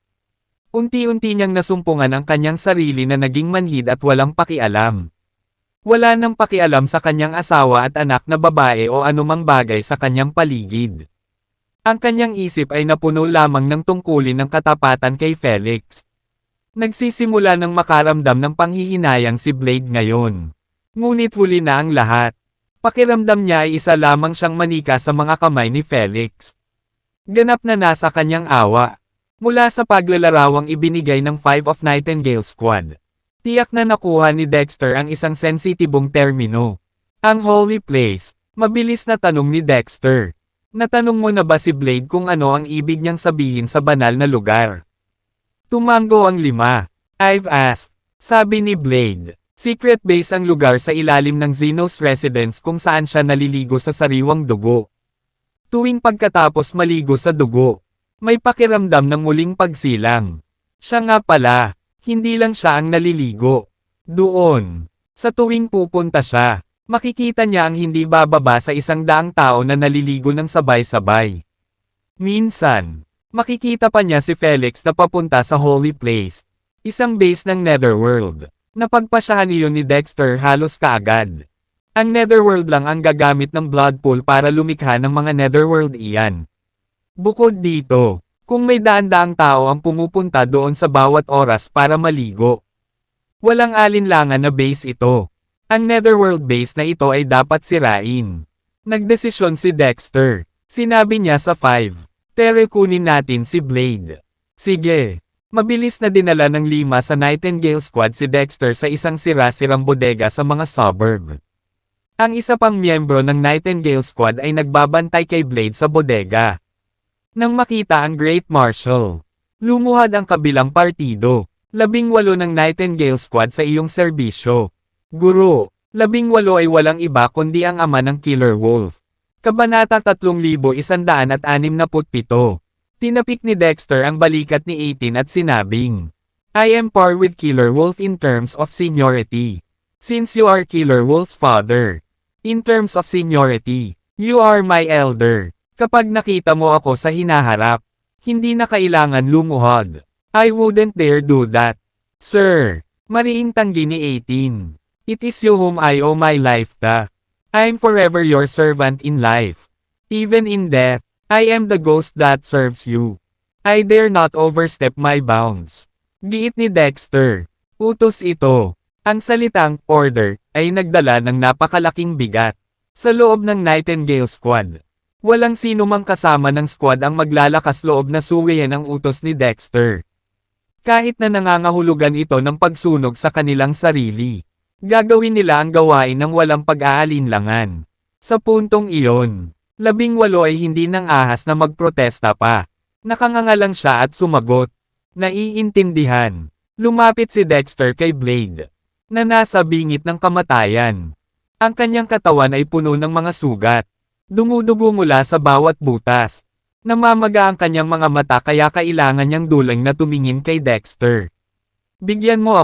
unti-unti niyang nasumpungan ang kanyang sarili na naging manhid at walang pakialam. Wala nang pakialam sa kanyang asawa at anak na babae o anumang bagay sa kanyang paligid. Ang kanyang isip ay napuno lamang ng tungkulin ng katapatan kay Felix. Nagsisimula ng makaramdam ng panghihinayang si Blade ngayon. Ngunit huli na ang lahat. Pakiramdam niya ay isa lamang siyang manika sa mga kamay ni Felix. Ganap na nasa kanyang awa. Mula sa paglalarawang ibinigay ng 5 of Nightingale Squad, tiyak na nakuha ni Dexter ang isang sensitibong termino. Ang holy place. Mabilis na tanong ni Dexter. Natanong mo na ba si Blade kung ano ang ibig niyang sabihin sa banal na lugar? Tumango ang 5. I've asked. Sabi ni Blade. Secret base ang lugar sa ilalim ng Xenos residence kung saan siya naliligo sa sariwang dugo. Tuwing pagkatapos maligo sa dugo, may pakiramdam ng muling pagsilang. Siya nga pala, hindi lang siya ang naliligo. Doon, sa tuwing pupunta siya, makikita niya ang hindi bababa sa 100 tao na naliligo ng sabay-sabay. Minsan, makikita pa niya si Felix na papunta sa Holy Place, isang base ng Netherworld. Napagpasyahan iyon ni Dexter halos kaagad. Ang Netherworld lang ang gagamit ng blood pool para lumikha ng mga Netherworld iyan. Bukod dito, kung may daan-daang tao ang pumupunta doon sa bawat oras para maligo, walang alinlangan na base ito. Ang Netherworld base na ito ay dapat sirain. Nagdesisyon si Dexter. Sinabi niya sa 5. Tere, kunin natin si Blade. Sige. Mabilis na dinala ng 5 sa Nightingale Squad si Dexter sa isang sira-sirang bodega sa mga suburb. Ang isa pang miyembro ng Nightingale Squad ay nagbabantay kay Blade sa bodega. Nang makita ang Great Marshal, lumuhad ang kabilang partido. 18 ng Nightingale Squad sa iyong serbisyo. Guro, 18 ay walang iba kundi ang ama ng Killer Wolf. Kabanata 3167. Tinapik ni Dexter ang balikat ni 18 at sinabing, I am par with Killer Wolf in terms of seniority. Since you are Killer Wolf's father. In terms of seniority, you are my elder. Kapag nakita mo ako sa hinaharap, hindi na kailangan lumuhod. I wouldn't dare do that. Sir, mariing tanggi ni 18. It is you whom I owe my life ta. I'm forever your servant in life. Even in death, I am the ghost that serves you. I dare not overstep my bounds. Giit ni Dexter. Utos ito. Ang salitang, order, ay nagdala ng napakalaking bigat. Sa loob ng Nightingale Squad. Walang sino mang kasama ng squad ang maglalakas loob na suwihin ang utos ni Dexter. Kahit na nangangahulugan ito ng pagsunog sa kanilang sarili. Gagawin nila ang gawain ng walang pag-aalinlangan. Sa puntong iyon, 18 ay hindi nang ahas na magprotesta pa. Nakanganga lang siya at sumagot. Naiintindihan. Lumapit si Dexter kay Blade, na nasa bingit ng kamatayan. Ang kanyang katawan ay puno ng mga sugat. Dumudugo mula sa bawat butas. Namamaga ang kanyang mga mata kaya kailangan niyang dulang na tumingin kay Dexter. Bigyan mo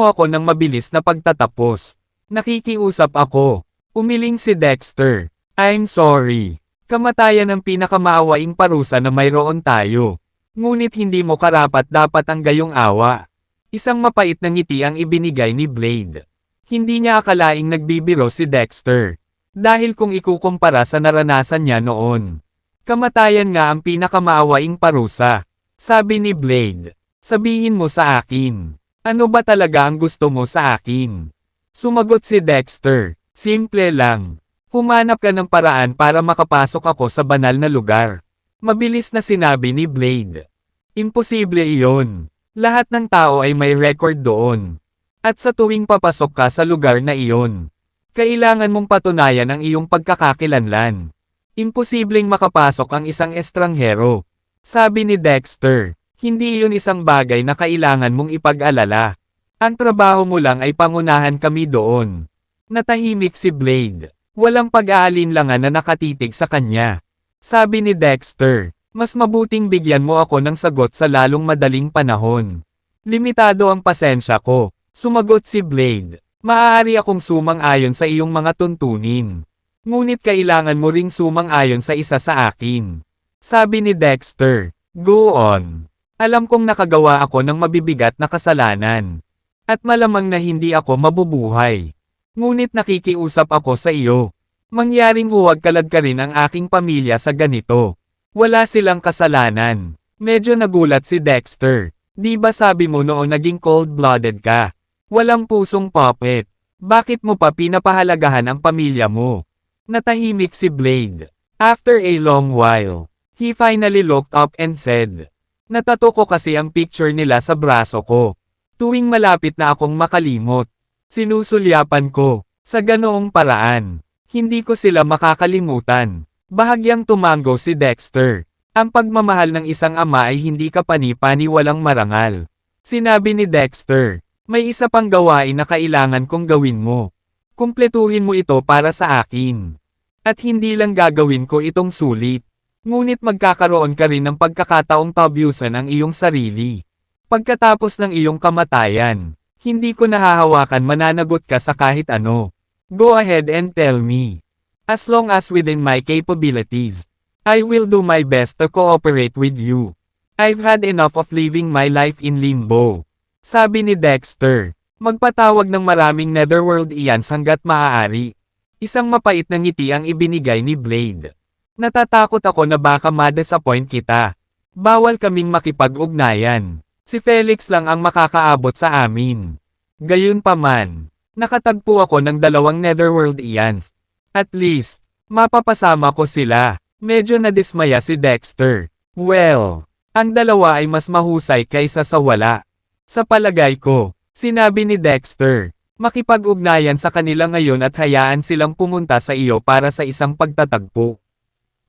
ako ng mabilis na pagtatapos. Nakikiusap ako. Umiling si Dexter. I'm sorry. Kamatayan ang pinakamaawaing parusa na mayroon tayo. Ngunit hindi mo karapat-dapat ang gayong awa. Isang mapait na ngiti ang ibinigay ni Blade. Hindi niya akalaing nagbibiro si Dexter. Dahil kung ikukumpara sa naranasan niya noon. Kamatayan nga ang pinakamaawaing parusa. Sabi ni Blade. Sabihin mo sa akin. Ano ba talaga ang gusto mo sa akin? Sumagot si Dexter. Simple lang. Humanap ka ng paraan para makapasok ako sa banal na lugar. Mabilis na sinabi ni Blade. Imposible iyon. Lahat ng tao ay may record doon. At sa tuwing papasok ka sa lugar na iyon, kailangan mong patunayan ang iyong pagkakakilanlan. Imposibleng makapasok ang isang estranghero. Sabi ni Dexter, hindi iyon isang bagay na kailangan mong ipag-alala. Ang trabaho mo lang ay pangunahan kami doon. Natahimik si Blade. Walang pag-aalinlangan na nakatitig sa kanya. Sabi ni Dexter, mas mabuting bigyan mo ako ng sagot sa lalong madaling panahon. Limitado ang pasensya ko. Sumagot si Blade. Maaari akong sumang-ayon sa iyong mga tuntunin. Ngunit kailangan mo ring sumang-ayon sa isa sa akin. Sabi ni Dexter, go on. Alam kong nakagawa ako ng mabibigat na kasalanan. At malamang na hindi ako mabubuhay. Ngunit nakikiusap ako sa iyo. Mangyaring huwag kaladkarin ang aking pamilya sa ganito. Wala silang kasalanan. Medyo nagulat si Dexter. Di ba sabi mo noon naging cold-blooded ka? Walang pusong puppet. Bakit mo pa pinapahalagahan ang pamilya mo? Natahimik si Blade. After a long while, he finally looked up and said, natato ko kasi ang picture nila sa braso ko. Tuwing malapit na akong makalimot, sinusulyapan ko. Sa ganoong paraan, hindi ko sila makakalimutan. Bahagyang tumango si Dexter. Ang pagmamahal ng isang ama ay hindi kapani-pani walang marangal. Sinabi ni Dexter, may isa pang gawain na kailangan kong gawin mo. Kumpletuhin mo ito para sa akin. At hindi lang gagawin ko itong sulit. Ngunit magkakaroon ka rin ng pagkakataong tabyusan ang iyong sarili. Pagkatapos ng iyong kamatayan, hindi ko nahahawakan mananagot ka sa kahit ano. Go ahead and tell me. As long as within my capabilities, I will do my best to cooperate with you. I've had enough of living my life in limbo. Sabi ni Dexter, magpatawag ng maraming Netherworld Ians hanggat maaari. Isang mapait na ngiti ang ibinigay ni Blade. Natatakot ako na baka ma-disappoint kita. Bawal kaming makipag-ugnayan. Si Felix lang ang makakaabot sa amin. Gayunpaman, Nakatagpo ako ng 2 Netherworld Ians. At least, mapapasama ko sila. Medyo nadismaya si Dexter. Well, ang dalawa ay mas mahusay kaysa sa wala. Sa palagay ko, sinabi ni Dexter, makipag-ugnayan sa kanila ngayon at hayaan silang pumunta sa iyo para sa isang pagtatagpo.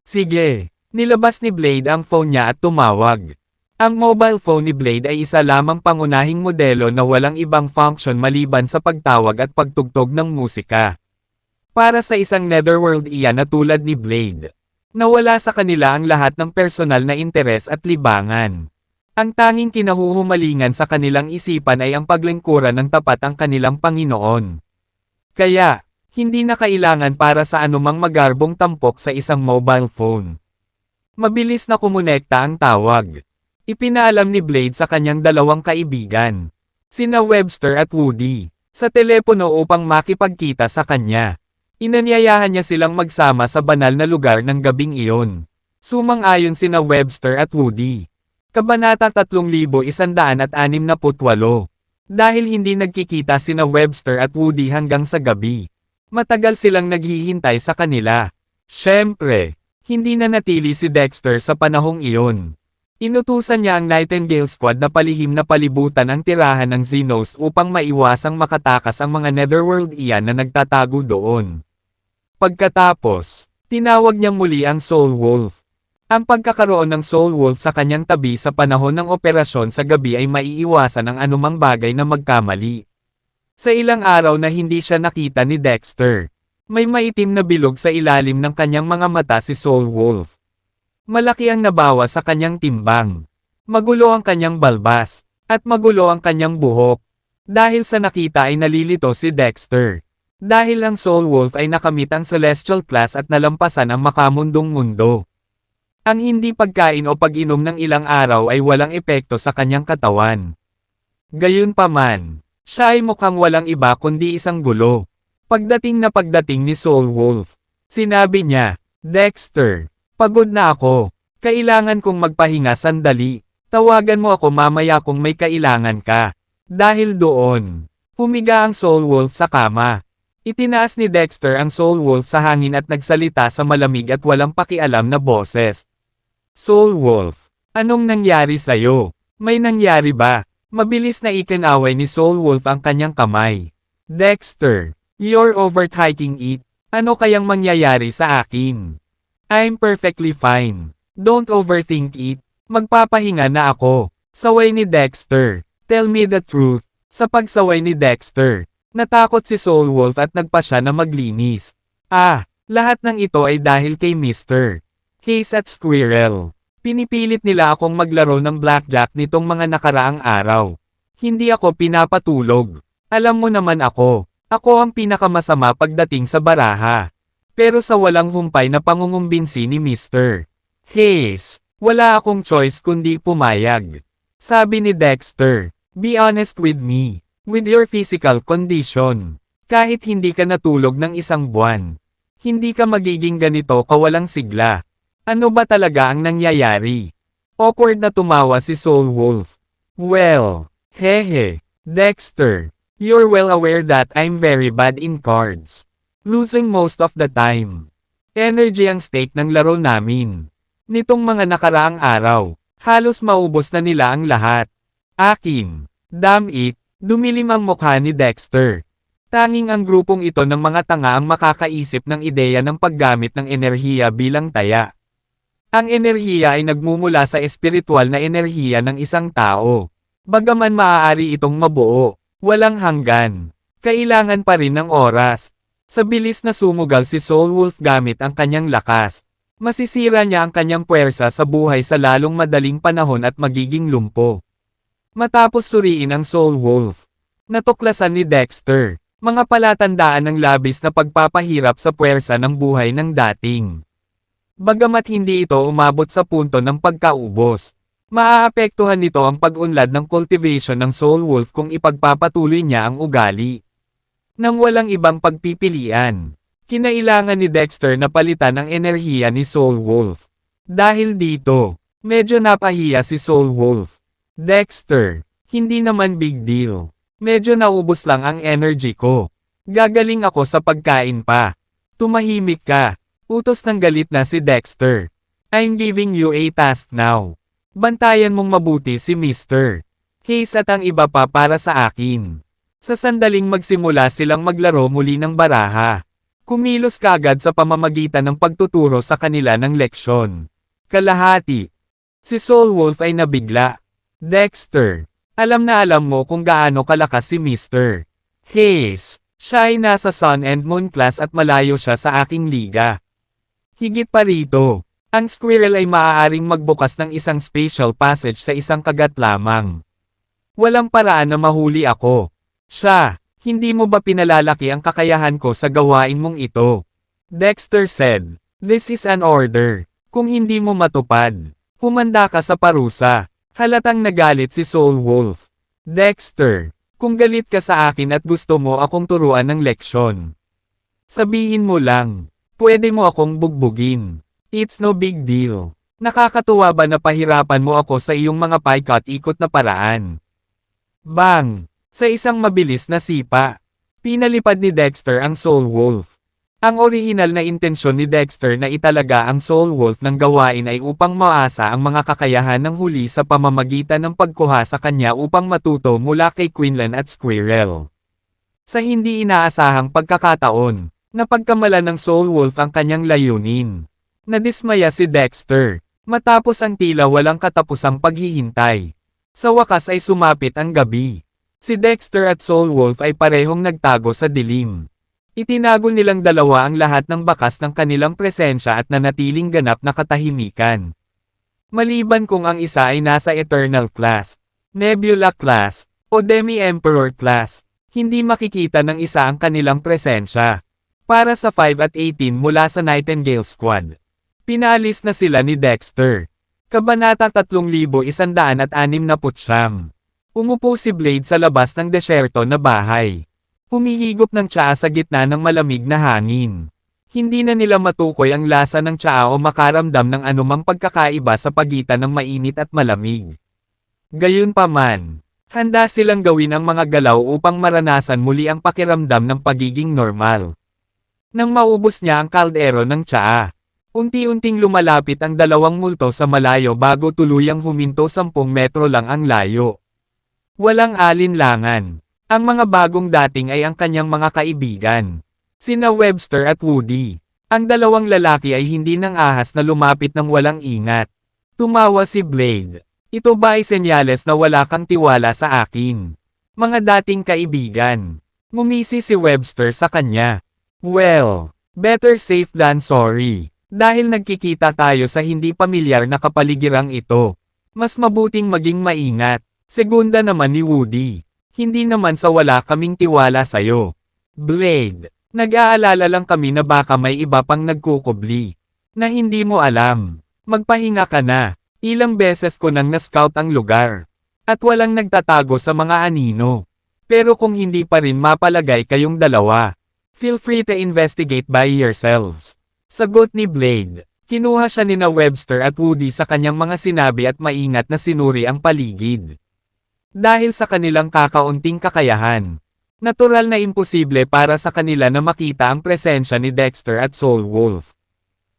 Sige, nilabas ni Blade ang phone niya at tumawag. Ang mobile phone ni Blade ay isa lamang pangunahing modelo na walang ibang function maliban sa pagtawag at pagtugtog ng musika. Para sa isang Netherworld iyan na tulad ni Blade, nawala sa kanila ang lahat ng personal na interes at libangan. Ang tanging kinahuhumalingan sa kanilang isipan ay ang paglingkuran ng tapat ang kanilang Panginoon. Kaya, hindi na kailangan para sa anumang magarbong tampok sa isang mobile phone. Mabilis na kumonekta ang tawag. Ipinaalam ni Blade sa kanyang 2 kaibigan, sina Webster at Woody, sa telepono upang makipagkita sa kanya. Inanyayahan niya silang magsama sa banal na lugar ng gabing iyon. Sumang-ayon sina Webster at Woody. Kabanata 3168. Dahil hindi nagkikita sina Webster at Woody hanggang sa gabi, matagal silang naghihintay sa kanila. Siyempre, hindi na natili si Dexter sa panahong iyon. Inutusan niya ang Nightingale Squad na palihim na palibutan ang tirahan ng Xenos upang maiwasang makatakas ang mga Netherworld iyan na nagtatago doon. Pagkatapos, tinawag niyang muli ang Soul Wolf. Ang pagkakaroon ng Soul Wolf sa kanyang tabi sa panahon ng operasyon sa gabi ay maiiwasan ang anumang bagay na magkamali. Sa ilang araw na hindi siya nakita ni Dexter, may maitim na bilog sa ilalim ng kanyang mga mata si Soul Wolf. Malaki ang nabawa sa kanyang timbang. Magulo ang kanyang balbas, at magulo ang kanyang buhok. Dahil sa nakita ay nalilito si Dexter. Dahil ang Soul Wolf ay nakamit ang Celestial Class at nalampasan ang makamundong mundo. Ang hindi pagkain o pag-inom ng ilang araw ay walang epekto sa kanyang katawan. Gayunpaman, siya ay mukhang walang iba kundi isang gulo. Pagdating ni Soul Wolf, sinabi niya, Dexter, pagod na ako. Kailangan kong magpahinga sandali. Tawagan mo ako mamaya kung may kailangan ka. Dahil doon, humiga ang Soul Wolf sa kama. Itinaas ni Dexter ang Soul Wolf sa hangin at nagsalita sa malamig at walang pakialam na boses. Soul Wolf, anong nangyari sa'yo? May nangyari ba? Mabilis na ikinaway ni Soul Wolf ang kanyang kamay. Dexter, you're overthinking it. Ano kayang mangyayari sa akin? I'm perfectly fine. Don't overthink it. Magpapahinga na ako. Saway ni Dexter. Tell me the truth. Sa pagsaway ni Dexter, natakot si Soul Wolf at nagpa siya na maglinis. Lahat ng ito ay dahil kay Mr. Case at Squirrel. Pinipilit nila akong maglaro ng blackjack nitong mga nakaraang araw. Hindi ako pinapatulog. Alam mo naman ako. Ako ang pinakamasama pagdating sa baraha. Pero sa walang humpay na pangungumbinsi ni Mr. Hayes, wala akong choice kundi pumayag. Sabi ni Dexter, be honest with me, with your physical condition. Kahit hindi ka natulog ng 1 buwan, hindi ka magiging ganito kawalang sigla. Ano ba talaga ang nangyayari? Awkward na tumawa si Soul Wolf. Well, hehe, Dexter, you're well aware that I'm very bad in cards. Losing most of the time. Energy ang stake ng laro namin. Nitong mga nakaraang araw, halos maubos na nila ang lahat. Akin. Damn it, dumilim ang mukha ni Dexter. Tanging ang grupong ito ng mga tanga ang makakaisip ng ideya ng paggamit ng enerhiya bilang taya. Ang enerhiya ay nagmumula sa espiritual na enerhiya ng isang tao. Bagaman maaari itong mabuo, walang hanggan. Kailangan pa rin ng oras. Sa bilis na sumugal si Soul Wolf gamit ang kanyang lakas, masisira niya ang kanyang puwersa sa buhay sa lalong madaling panahon at magiging lumpo. Matapos suriin ang Soul Wolf, natuklasan ni Dexter, mga palatandaan ng labis na pagpapahirap sa puwersa ng buhay ng dating. Bagamat hindi ito umabot sa punto ng pagkaubos, maaapektuhan nito ang pag-unlad ng cultivation ng Soul Wolf kung ipagpapatuloy niya ang ugali. Nang walang ibang pagpipilian, kinailangan ni Dexter na palitan ang enerhiya ni Soul Wolf. Dahil dito, medyo napahiya si Soul Wolf. Dexter, hindi naman big deal. Medyo naubos lang ang energy ko. Gagaling ako sa pagkain pa. Tumahimik ka. Utos ng galit na si Dexter. I'm giving you a task now. Bantayan mong mabuti si Mr. Hayes at ang iba pa para sa akin. Sa sandaling magsimula silang maglaro muli ng baraha. Kumilos kaagad sa pamamagitan ng pagtuturo sa kanila ng leksyon. Kalahati. Si Soul Wolf ay nabigla. Dexter, alam na alam mo kung gaano kalakas si Mr. Hayes. Siya ay nasa Sun and Moon class at malayo siya sa aking liga. Higit pa rito, ang squirrel ay maaaring magbukas ng isang spatial passage sa isang kagat lamang. Walang paraan na mahuli ako. Siya, hindi mo ba pinalalaki ang kakayahan ko sa gawain mong ito? Dexter said, this is an order. Kung hindi mo matupad, humanda ka sa parusa. Halatang nagalit si Soul Wolf. Dexter, kung galit ka sa akin at gusto mo akong turuan ng leksyon, sabihin mo lang, pwede mo akong bugbugin. It's no big deal. Nakakatuwa ba na pahirapan mo ako sa iyong mga paikot-ikot na paraan? Bang! Sa isang mabilis na sipa, pinalipad ni Dexter ang Soul Wolf. Ang orihinal na intensyon ni Dexter na italaga ang Soul Wolf ng gawain ay upang maasa ang mga kakayahan ng huli sa pamamagitan ng pagkuha sa kanya upang matuto mula kay Quinlan at Squirrel. Sa hindi inaasahang pagkakataon, napagkamalan ng Soul Wolf ang kanyang layunin. Nadismaya si Dexter, matapos ang tila walang katapusang paghihintay. Sa wakas ay sumapit ang gabi. Si Dexter at Soul Wolf ay parehong nagtago sa dilim. Itinago nilang dalawa ang lahat ng bakas ng kanilang presensya at nanatiling ganap na katahimikan. Maliban kung ang isa ay nasa Eternal Class, Nebula Class, o Demi-Emperor Class, hindi makikita ng isa ang kanilang presensya. Para sa 5 at 18 mula sa Nightingale Squad, pinaalis na sila ni Dexter. Kabanata 3169. Umupo si Blade sa labas ng desyerto na bahay. Humihigop ng tsaa sa gitna ng malamig na hangin. Hindi na nila matukoy ang lasa ng tsaa o makaramdam ng anumang pagkakaiba sa pagitan ng mainit at malamig. Gayunpaman, handa silang gawin ang mga galaw upang maranasan muli ang pakiramdam ng pagiging normal. Nang maubos niya ang kaldero ng tsaa, unti-unting lumalapit ang dalawang multo sa malayo bago tuluyang huminto 10 metro lang ang layo. Walang alinlangan. Ang mga bagong dating ay ang kanyang mga kaibigan. Sina Webster at Woody. Ang dalawang lalaki ay hindi nang ahas na lumapit ng walang ingat. Tumawa si Blade. Ito ba ay senyales na wala kang tiwala sa akin? Mga dating kaibigan. Ngumisi si Webster sa kanya. Well, better safe than sorry. Dahil nagkikita tayo sa hindi pamilyar na kapaligirang ito, mas mabuting maging maingat. Segunda naman ni Woody. Hindi naman sa wala kaming tiwala sa'yo. Blade, nag-aalala lang kami na baka may iba pang nagkukubli. Na hindi mo alam. Magpahinga ka na. Ilang beses ko nang na-scout ang lugar. At walang nagtatago sa mga anino. Pero kung hindi pa rin mapalagay kayong dalawa, feel free to investigate by yourselves. Sagot ni Blade. Kinuha siya nina Webster at Woody sa kanyang mga sinabi at maingat na sinuri ang paligid. Dahil sa kanilang kakaunting kakayahan, natural na imposible para sa kanila na makita ang presensya ni Dexter at Soul Wolf.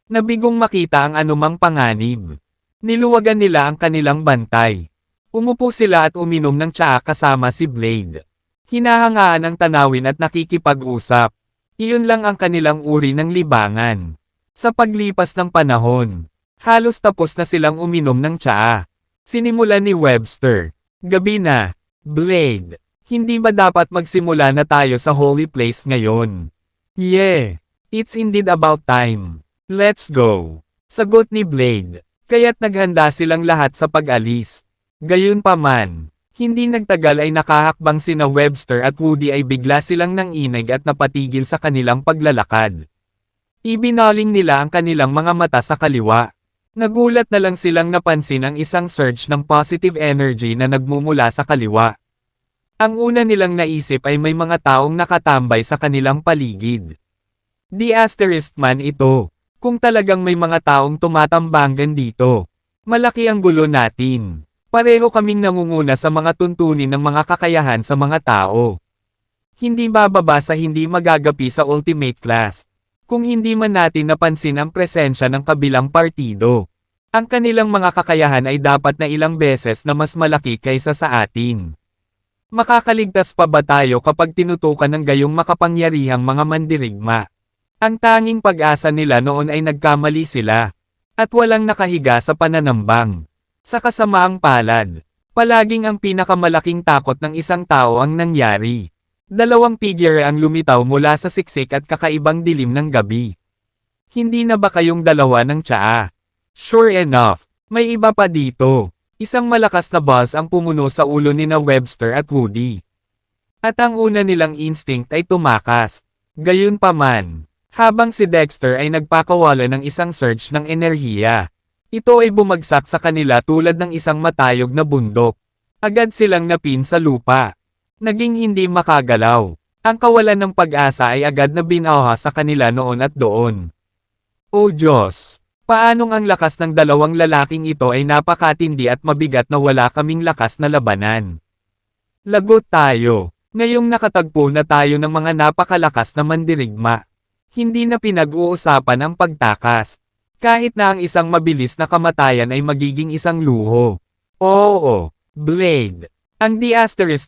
Nabigong makita ang anumang panganib. Niluwagan nila ang kanilang bantay. Umupo sila at uminom ng tsaa kasama si Blade. Hinahangaan ang tanawin at nakikipag-usap. Iyon lang ang kanilang uri ng libangan. Sa paglipas ng panahon, halos tapos na silang uminom ng tsaa. Sinimulan ni Webster. Gabi na. Blade, hindi ba dapat magsimula na tayo sa holy place ngayon? Yeah, it's indeed about time. Let's go. Sagot ni Blade. Kaya't naghanda silang lahat sa pag-alis. Gayunpaman, hindi nagtagal ay nakahakbang sina Webster at Woody ay bigla silang nanginig at napatigil sa kanilang paglalakad. Ibinaling nila ang kanilang mga mata sa kaliwa. Nagulat na lang silang napansin ang isang surge ng positive energy na nagmumula sa kaliwa. Ang una nilang naisip ay may mga taong nakatambay sa kanilang paligid. The Asterisk man ito. Kung talagang may mga taong tumatambangan dito. Malaki ang gulo natin. Pareho kaming nangunguna sa mga tuntunin ng mga kakayahan sa mga tao. Hindi bababa sa hindi magagapi sa ultimate class. Kung hindi man natin napansin ang presensya ng kabilang partido. Ang kanilang mga kakayahan ay dapat na ilang beses na mas malaki kaysa sa atin. Makakaligtas pa ba tayo kapag tinutukan ng gayong makapangyarihang mga mandirigma? Ang tanging pag-asa nila noon ay nagkamali sila. At walang nakahiga sa pananambang. Sa kasamaang palad, palaging ang pinakamalaking takot ng isang tao ang nangyari. Dalawang figure ang lumitaw mula sa siksik at kakaibang dilim ng gabi. Hindi na ba kayong dalawa ng tsaa? Sure enough, may iba pa dito. Isang malakas na buzz ang pumuno sa ulo ni na Webster at Woody. At ang una nilang instinct ay tumakas. Gayunpaman, habang si Dexter ay nagpakawala ng isang surge ng enerhiya. Ito ay bumagsak sa kanila tulad ng isang matayog na bundok. Agad silang napin sa lupa. Naging hindi makagalaw. Ang kawalan ng pag-asa ay agad na binawha sa kanila noon at doon. O Diyos! Paanong ang lakas ng dalawang lalaking ito ay napakatindi at mabigat na wala kaming lakas na labanan. Lagot tayo. Ngayong nakatagpo na tayo ng mga napakalakas na mandirigma. Hindi na pinag-uusapan ang pagtakas. Kahit na ang isang mabilis na kamatayan ay magiging isang luho. Oo, Blade. Ang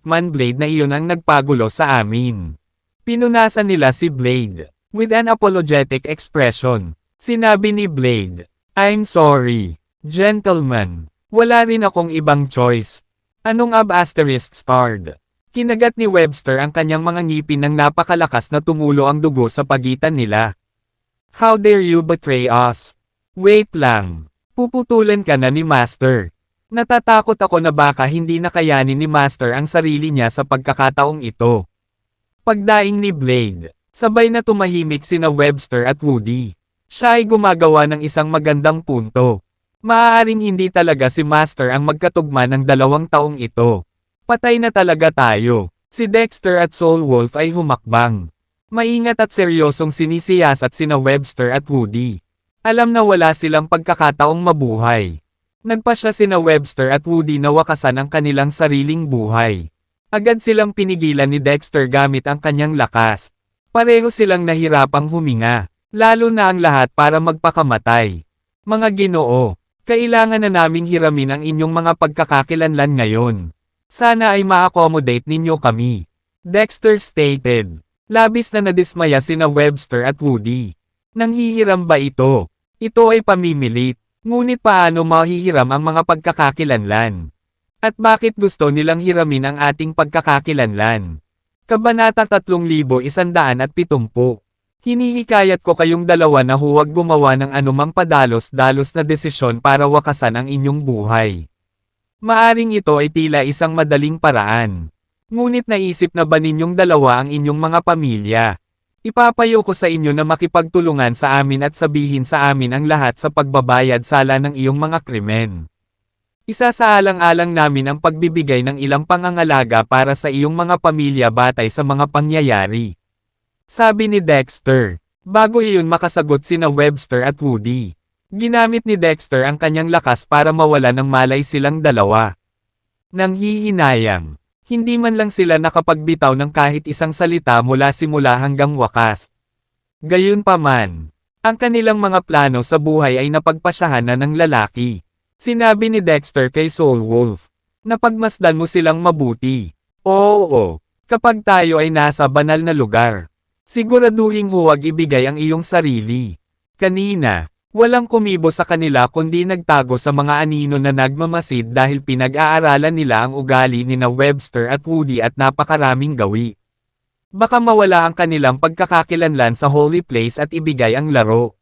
*man Blade na iyon ang nagpagulo sa amin. Pinunasan nila si Blade. With an apologetic expression. Sinabi ni Blade, I'm sorry, gentlemen. Wala rin akong ibang choice. Anong *starred? Kinagat ni Webster ang kanyang mga ngipin ng napakalakas na tumulo ang dugo sa pagitan nila. How dare you betray us? Wait lang. Puputulan ka na ni Master. Natatakot ako na baka hindi nakayanin ni Master ang sarili niya sa pagkakataong ito. Pagdaing ni Blade, sabay na tumahimik sina Webster at Woody. Siya ay gumagawa ng isang magandang punto. Maaaring hindi talaga si Master ang magkatugma ng 2 taong ito. Patay na talaga tayo. Si Dexter at Soul Wolf ay humakbang. Maingat at seryosong sinisiyasat sina Webster at Woody. Alam na wala silang pagkakataong mabuhay. Nagpasya sina Webster at Woody na wakasan ang kanilang sariling buhay. Agad silang pinigilan ni Dexter gamit ang kanyang lakas. Pareho silang nahirapang huminga. Lalo na ang lahat para magpakamatay. Mga Ginoo, kailangan na naming hiramin ang inyong mga pagkakakilanlan ngayon. Sana ay ma-accommodate ninyo kami. Dexter stated. Labis na nadismaya sina Webster at Woody. Nanghihiram ba ito? Ito ay pamimilit. Ngunit paano mahihiram ang mga pagkakakilanlan? At bakit gusto nilang hiramin ang ating pagkakakilanlan? Kabanata 3170. Hinihikayat ko kayong dalawa na huwag gumawa ng anumang padalos-dalos na desisyon para wakasan ang inyong buhay. Maaring ito ay tila isang madaling paraan. Ngunit naisip na ba ninyong dalawa ang inyong mga pamilya? Ipapayo ko sa inyo na makipagtulungan sa amin at sabihin sa amin ang lahat sa pagbabayad sala ng iyong mga krimen. Isasaalang-alang namin ang pagbibigay ng ilang pangangalaga para sa iyong mga pamilya batay sa mga pangyayari. Sabi ni Dexter. Bago iyon makasagot sina Webster at Woody. Ginamit ni Dexter ang kanyang lakas para mawala ng malay silang dalawa. Nanghihinayang. Hindi man lang sila nakapagbitaw ng kahit isang salita mula simula hanggang wakas. Gayunpaman, ang kanilang mga plano sa buhay ay napagpasyahan na ng lalaki. Sinabi ni Dexter kay Soul Wolf. Napagmasdan mo silang mabuti. Oo, kapag tayo ay nasa banal na lugar. Siguraduhing huwag ibigay ang iyong sarili. Kanina, walang kumibo sa kanila kundi nagtago sa mga anino na nagmamasid dahil pinag-aaralan nila ang ugali ni na Webster at Woody at napakaraming gawi. Baka mawala ang kanilang pagkakakilanlan sa holy place at ibigay ang laro.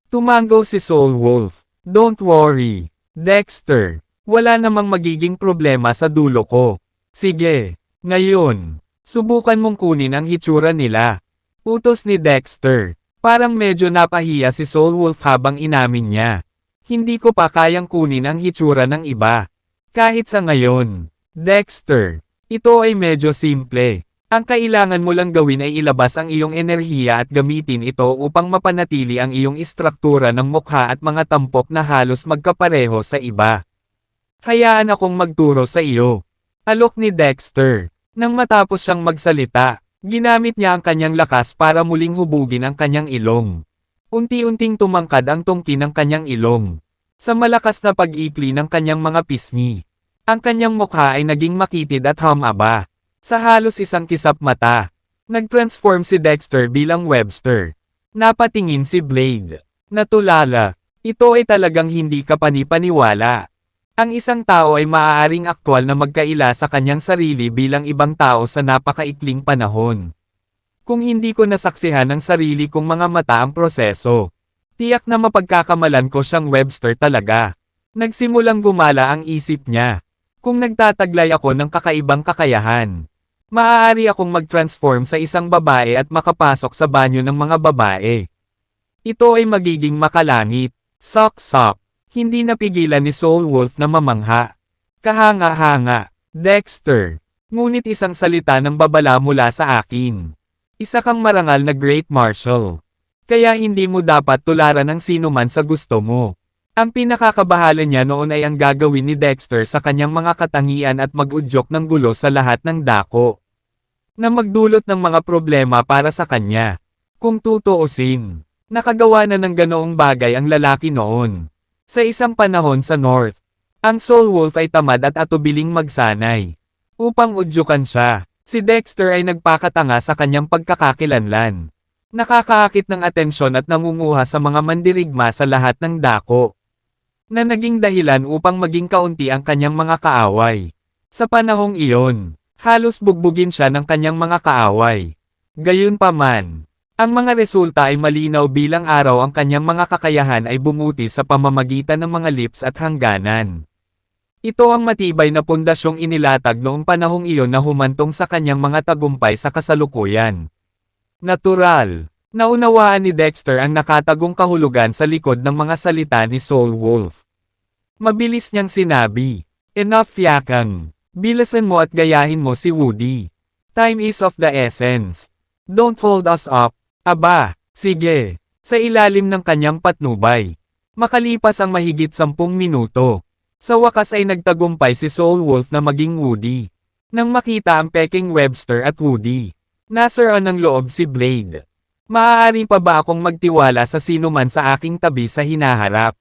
Tumango si Soul Wolf. Don't worry, Dexter. Wala namang magiging problema sa dulo ko. Sige, ngayon, subukan mong kunin ang hitsura nila. Utos ni Dexter. Parang medyo napahiya si Soul Wolf habang inamin niya. Hindi ko pa kayang kunin ang hitsura ng iba. Kahit sa ngayon. Dexter. Ito ay medyo simple. Ang kailangan mo lang gawin ay ilabas ang iyong enerhiya at gamitin ito upang mapanatili ang iyong istruktura ng mukha at mga tampok na halos magkapareho sa iba. Hayaan akong magturo sa iyo. Alok ni Dexter. Nang matapos siyang magsalita, Ginamit niya ang kanyang lakas para muling hubugin ang kanyang ilong. Unti-unting tumangkad ang tungki ng kanyang ilong. Sa malakas na pag-ikli ng kanyang mga pisngi, ang kanyang mukha ay naging makitid at humaba. Sa halos isang kisap mata, nag-transform si Dexter bilang Webster. Napatingin si Blade. Natulala. Ito ay talagang hindi kapani-paniwala. Ang isang tao ay maaaring aktwal na magkaila sa kanyang sarili bilang ibang tao sa napakaikling panahon. Kung hindi ko nasaksihan ng sarili kong mga mata ang proseso, tiyak na mapagkakamalan ko siyang Webster talaga. Nagsimulang gumala ang isip niya. Kung nagtataglay ako ng kakaibang kakayahan, maaari akong mag-transform sa isang babae at makapasok sa banyo ng mga babae. Ito ay magiging makalangit. Sok-sok. Hindi napigilan ni Soul Wolf na mamangha. Kahanga-hanga. Dexter. Ngunit isang salita ng babala mula sa akin. Isa kang marangal na Great Marshal. Kaya hindi mo dapat tularan ng sino man sa gusto mo. Ang pinakakabahala niya noon ay ang gagawin ni Dexter sa kanyang mga katangian at mag-udyok ng gulo sa lahat ng dako. Na magdulot ng mga problema para sa kanya. Kung tutuusin, nakagawa na ng ganoong bagay ang lalaki noon. Sa isang panahon sa North, ang Soul Wolf ay tamad at atubiling magsanay. Upang udyukan siya, si Dexter ay nagpakatanga sa kanyang pagkakakilanlan. Nakakaakit ng atensyon at nangunguha sa mga mandirigma sa lahat ng dako. Na naging dahilan upang maging kaunti ang kanyang mga kaaway. Sa panahong iyon, halos bugbugin siya ng kanyang mga kaaway. Gayunpaman, ang mga resulta ay malinaw bilang araw ang kanyang mga kakayahan ay bumuti sa pamamagitan ng mga lips at hangganan. Ito ang matibay na pundasyong inilatag noong panahong iyon na humantong sa kanyang mga tagumpay sa kasalukuyan. Natural. Naunawaan ni Dexter ang nakatagong kahulugan sa likod ng mga salita ni Soul Wolf. Mabilis niyang sinabi, "Enough yakang. Bilasan mo at gayahin mo si Woody. Time is of the essence. Don't hold us up." Aba, sige. Sa ilalim ng kanyang patnubay. Makalipas ang mahigit 10 minuto. Sa wakas ay nagtagumpay si Soul Wolf na maging Woody. Nang makita ang peking Webster at Woody, nasaraan ng loob si Blade. Maaari pa ba akong magtiwala sa sino man sa aking tabi sa hinaharap?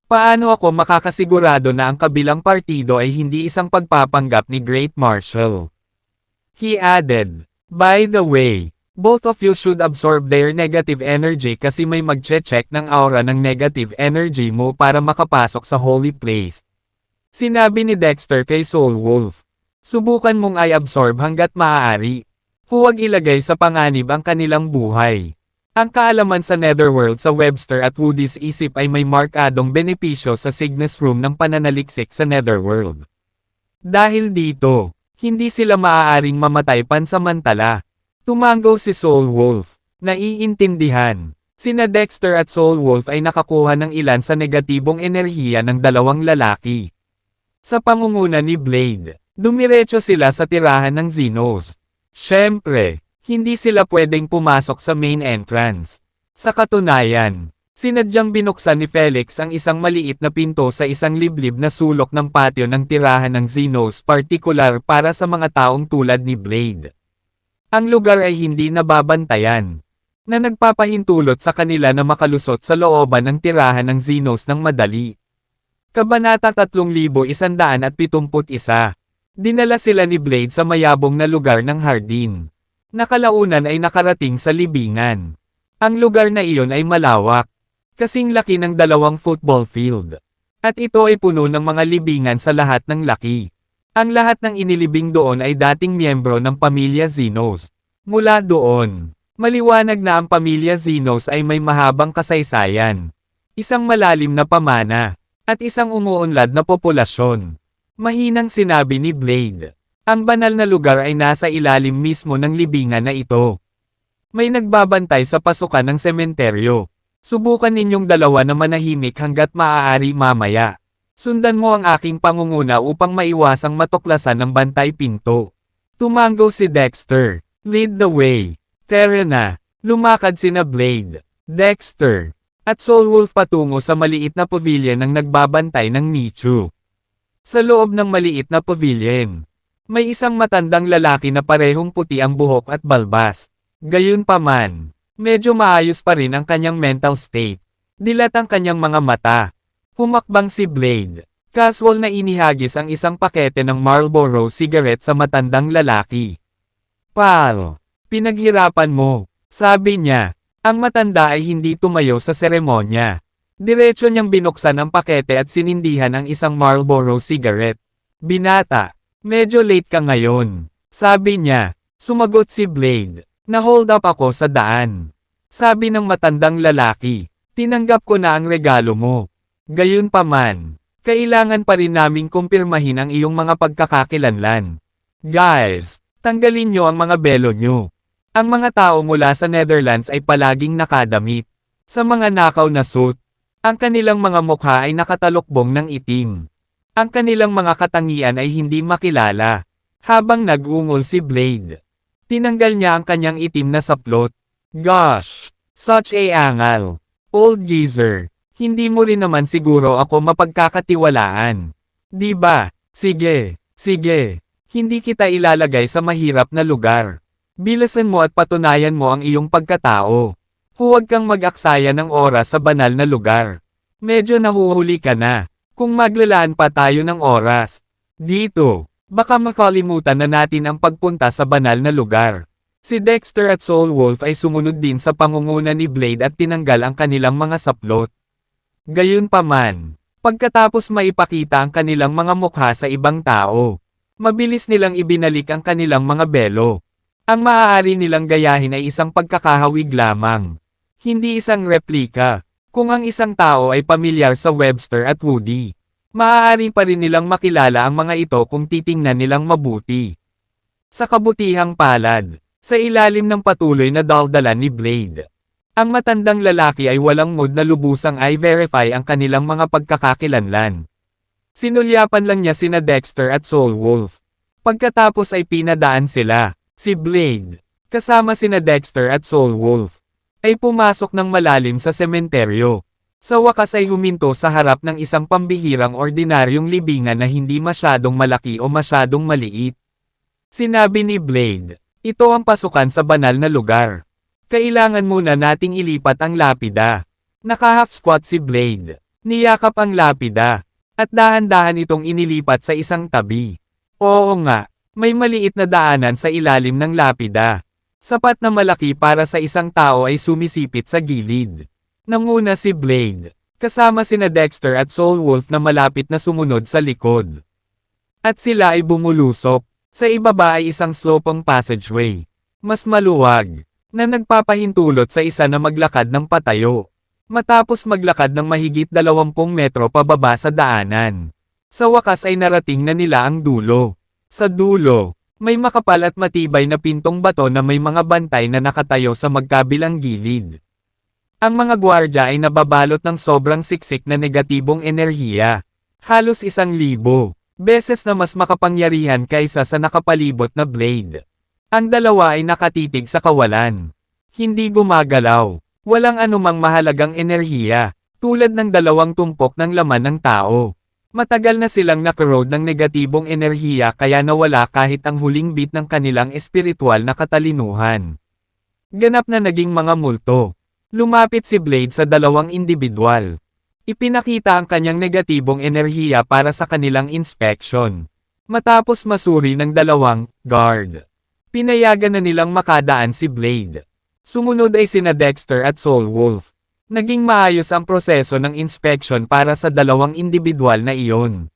Paano ako makakasigurado na ang kabilang partido ay hindi isang pagpapanggap ni Great Marshal? He added, "By the way, both of you should absorb their negative energy kasi may magche-check ng aura ng negative energy mo para makapasok sa holy place." Sinabi ni Dexter kay Soul Wolf. Subukan mong i-absorb hanggat maaari. Huwag ilagay sa panganib ang kanilang buhay. Ang kaalaman sa Netherworld sa Webster at Woody's isip ay may markadong benepisyo sa Cygnus Room ng pananaliksik sa Netherworld. Dahil dito, hindi sila maaaring mamatay pansamantala. Tumango si Soul Wolf. Naiintindihan. Sina Dexter at Soul Wolf ay nakakuha ng ilan sa negatibong enerhiya ng dalawang lalaki. Sa pangunguna ni Blade, dumiretso sila sa tirahan ng Xenos. Siyempre, hindi sila pwedeng pumasok sa main entrance. Sa katunayan, sinadyang binuksan ni Felix ang isang maliit na pinto sa isang liblib na sulok ng patio ng tirahan ng Xenos partikular para sa mga taong tulad ni Blade. Ang lugar ay hindi nababantayan, na nagpapahintulot sa kanila na makalusot sa looban ng tirahan ng Xenos ng madali. Kabanata 3171. Dinala sila ni Blade sa mayabong na lugar ng hardin. Nakalaunan ay nakarating sa libingan. Ang lugar na iyon ay malawak, kasing laki ng 2 football field. At ito ay puno ng mga libingan sa lahat ng laki. Ang lahat ng inilibing doon ay dating miyembro ng pamilya Xenos. Mula doon, maliwanag na ang pamilya Xenos ay may mahabang kasaysayan, isang malalim na pamana, at isang umuunlad na populasyon. Mahinang sinabi ni Blade. Ang banal na lugar ay nasa ilalim mismo ng libingan na ito. May nagbabantay sa pasukan ng sementeryo. Subukan ninyong dalawa na manahimik hanggat maaari mamaya. Sundan mo ang aking pangunguna upang maiwasang matuklasan ng bantay pinto. Tumango si Dexter. Lead the way. Tara na. Lumakad sina Blade, Dexter, at Soul Wolf patungo sa maliit na pavilion ng nagbabantay ng Michu. Sa loob ng maliit na pavilion, May isang matandang lalaki na parehong puti ang buhok at balbas. Gayunpaman, medyo maayos pa rin ang kanyang mental state. Dilat ang kanyang mga mata. Humakbang si Blade. Casual na inihagis ang isang pakete ng Marlboro cigarette sa matandang lalaki. Pal, pinaghirapan mo, sabi niya. Ang matanda ay hindi tumayo sa seremonya. Diretso niyang binuksan ang pakete at sinindihan ang isang Marlboro cigarette. Binata, medyo late ka ngayon, sabi niya. Sumagot si Blade. Na-hold up ako sa daan. Sabi ng matandang lalaki, tinanggap ko na ang regalo mo. Gayunpaman, kailangan pa rin naming kumpirmahin ang iyong mga pagkakakilanlan. Guys, tanggalin niyo ang mga belo niyo. Ang mga tao mula sa Netherlands ay palaging nakadamit. Sa mga nakaw na suit, ang kanilang mga mukha ay nakatalukbong ng itim. Ang kanilang mga katangian ay hindi makilala. Habang nag-ungol si Blade, tinanggal niya ang kanyang itim na saplot. Gosh, such a angal. Old geezer, hindi mo rin naman siguro ako mapagkakatiwalaan. Di ba? Sige, sige. Hindi kita ilalagay sa mahirap na lugar. Bilasan mo at patunayan mo ang iyong pagkatao. Huwag kang mag-aksaya ng oras sa banal na lugar. Medyo nahuhuli ka na. Kung maglalaan pa tayo ng oras dito, baka makalimutan na natin ang pagpunta sa banal na lugar. Si Dexter at Soul Wolf ay sumunod din sa pangunguna ni Blade at tinanggal ang kanilang mga saplot. Gayunpaman, pagkatapos maipakita ang kanilang mga mukha sa ibang tao, mabilis nilang ibinalik ang kanilang mga belo. Ang maaari nilang gayahin ay isang pagkakahawig lamang, hindi isang replika. Kung ang isang tao ay pamilyar sa Webster at Woody, maaari pa rin nilang makilala ang mga ito kung titingnan nilang mabuti. Sa kabutihang palad, sa ilalim ng patuloy na daldalan ni Blade, ang matandang lalaki ay walang mood na lubusang i-verify ang kanilang mga pagkakakilanlan. Sinulyapan lang niya sina Dexter at Soul Wolf. Pagkatapos ay pinadaan sila, si Blade, kasama sina Dexter at Soul Wolf, ay pumasok ng malalim sa sementeryo. Sa wakas ay huminto sa harap ng isang pambihirang ordinaryong libingan na hindi masyadong malaki o masyadong maliit. Sinabi ni Blade, ito ang pasukan sa banal na lugar. Kailangan muna nating ilipat ang lapida. Naka-half squat si Blade. Niyakap ang lapida. At dahan-dahan itong inilipat sa isang tabi. Oo nga, may maliit na daanan sa ilalim ng lapida. Sapat na malaki para sa isang tao ay sumisipit sa gilid. Nanguna si Blade, kasama sina Dexter at Soul Wolf na malapit na sumunod sa likod. At sila ay bumulusok. Sa ibaba ay isang slopong passageway, mas maluwag, na nagpapahintulot sa isa na maglakad ng patayo. Matapos maglakad ng mahigit 20 metro pababa sa daanan, sa wakas ay narating na nila ang dulo. Sa dulo, may makapal at matibay na pintong bato na may mga bantay na nakatayo sa magkabilang gilid. Ang mga gwardya ay nababalot ng sobrang siksik na negatibong enerhiya. Halos 1,000 beses na mas makapangyarihan kaysa sa nakapalibot na Blade. Ang dalawa ay nakatitig sa kawalan. Hindi gumagalaw. Walang anumang mahalagang enerhiya, tulad ng dalawang tumpok ng laman ng tao. Matagal na silang nakarode ng negatibong enerhiya kaya nawala kahit ang huling bit ng kanilang espiritual na katalinuhan. Ganap na naging mga multo. Lumapit si Blade sa dalawang individual. Ipinakita ang kanyang negatibong enerhiya para sa kanilang inspection. Matapos masuri ng dalawang guard, pinayagan na nilang makadaan si Blade. Sumunod ay sina Dexter at Soul Wolf. Naging maayos ang proseso ng inspection para sa dalawang individual na iyon.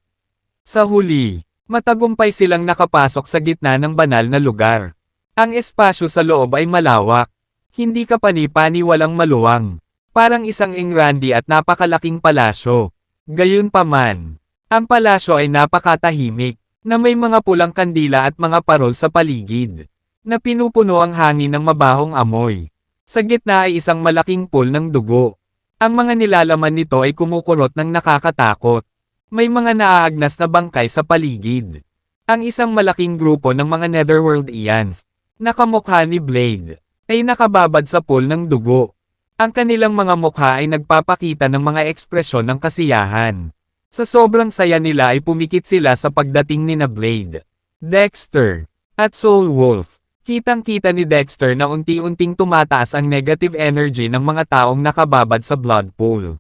Sa huli, matagumpay silang nakapasok sa gitna ng banal na lugar. Ang espasyo sa loob ay malawak. Hindi kapani-pani walang maluwang. Parang isang engrandi at napakalaking palasyo. Gayunpaman, ang palasyo ay napakatahimik, na may mga pulang kandila at mga parol sa paligid, na pinupuno ang hangin ng mabahong amoy. Sa gitna ay isang malaking pool ng dugo. Ang mga nilalaman nito ay kumukulot ng nakakatakot. May mga naaagnas na bangkay sa paligid. Ang isang malaking grupo ng mga Netherworldians, na kamukha ni Blade, ay nakababad sa pool ng dugo. Ang kanilang mga mukha ay nagpapakita ng mga ekspresyon ng kasiyahan. Sa sobrang saya nila ay pumikit sila sa pagdating ni na Blade. Dexter at Soul Wolf. Kitang-kita ni Dexter na unti-unting tumataas ang negative energy ng mga taong nakababad sa blood pool.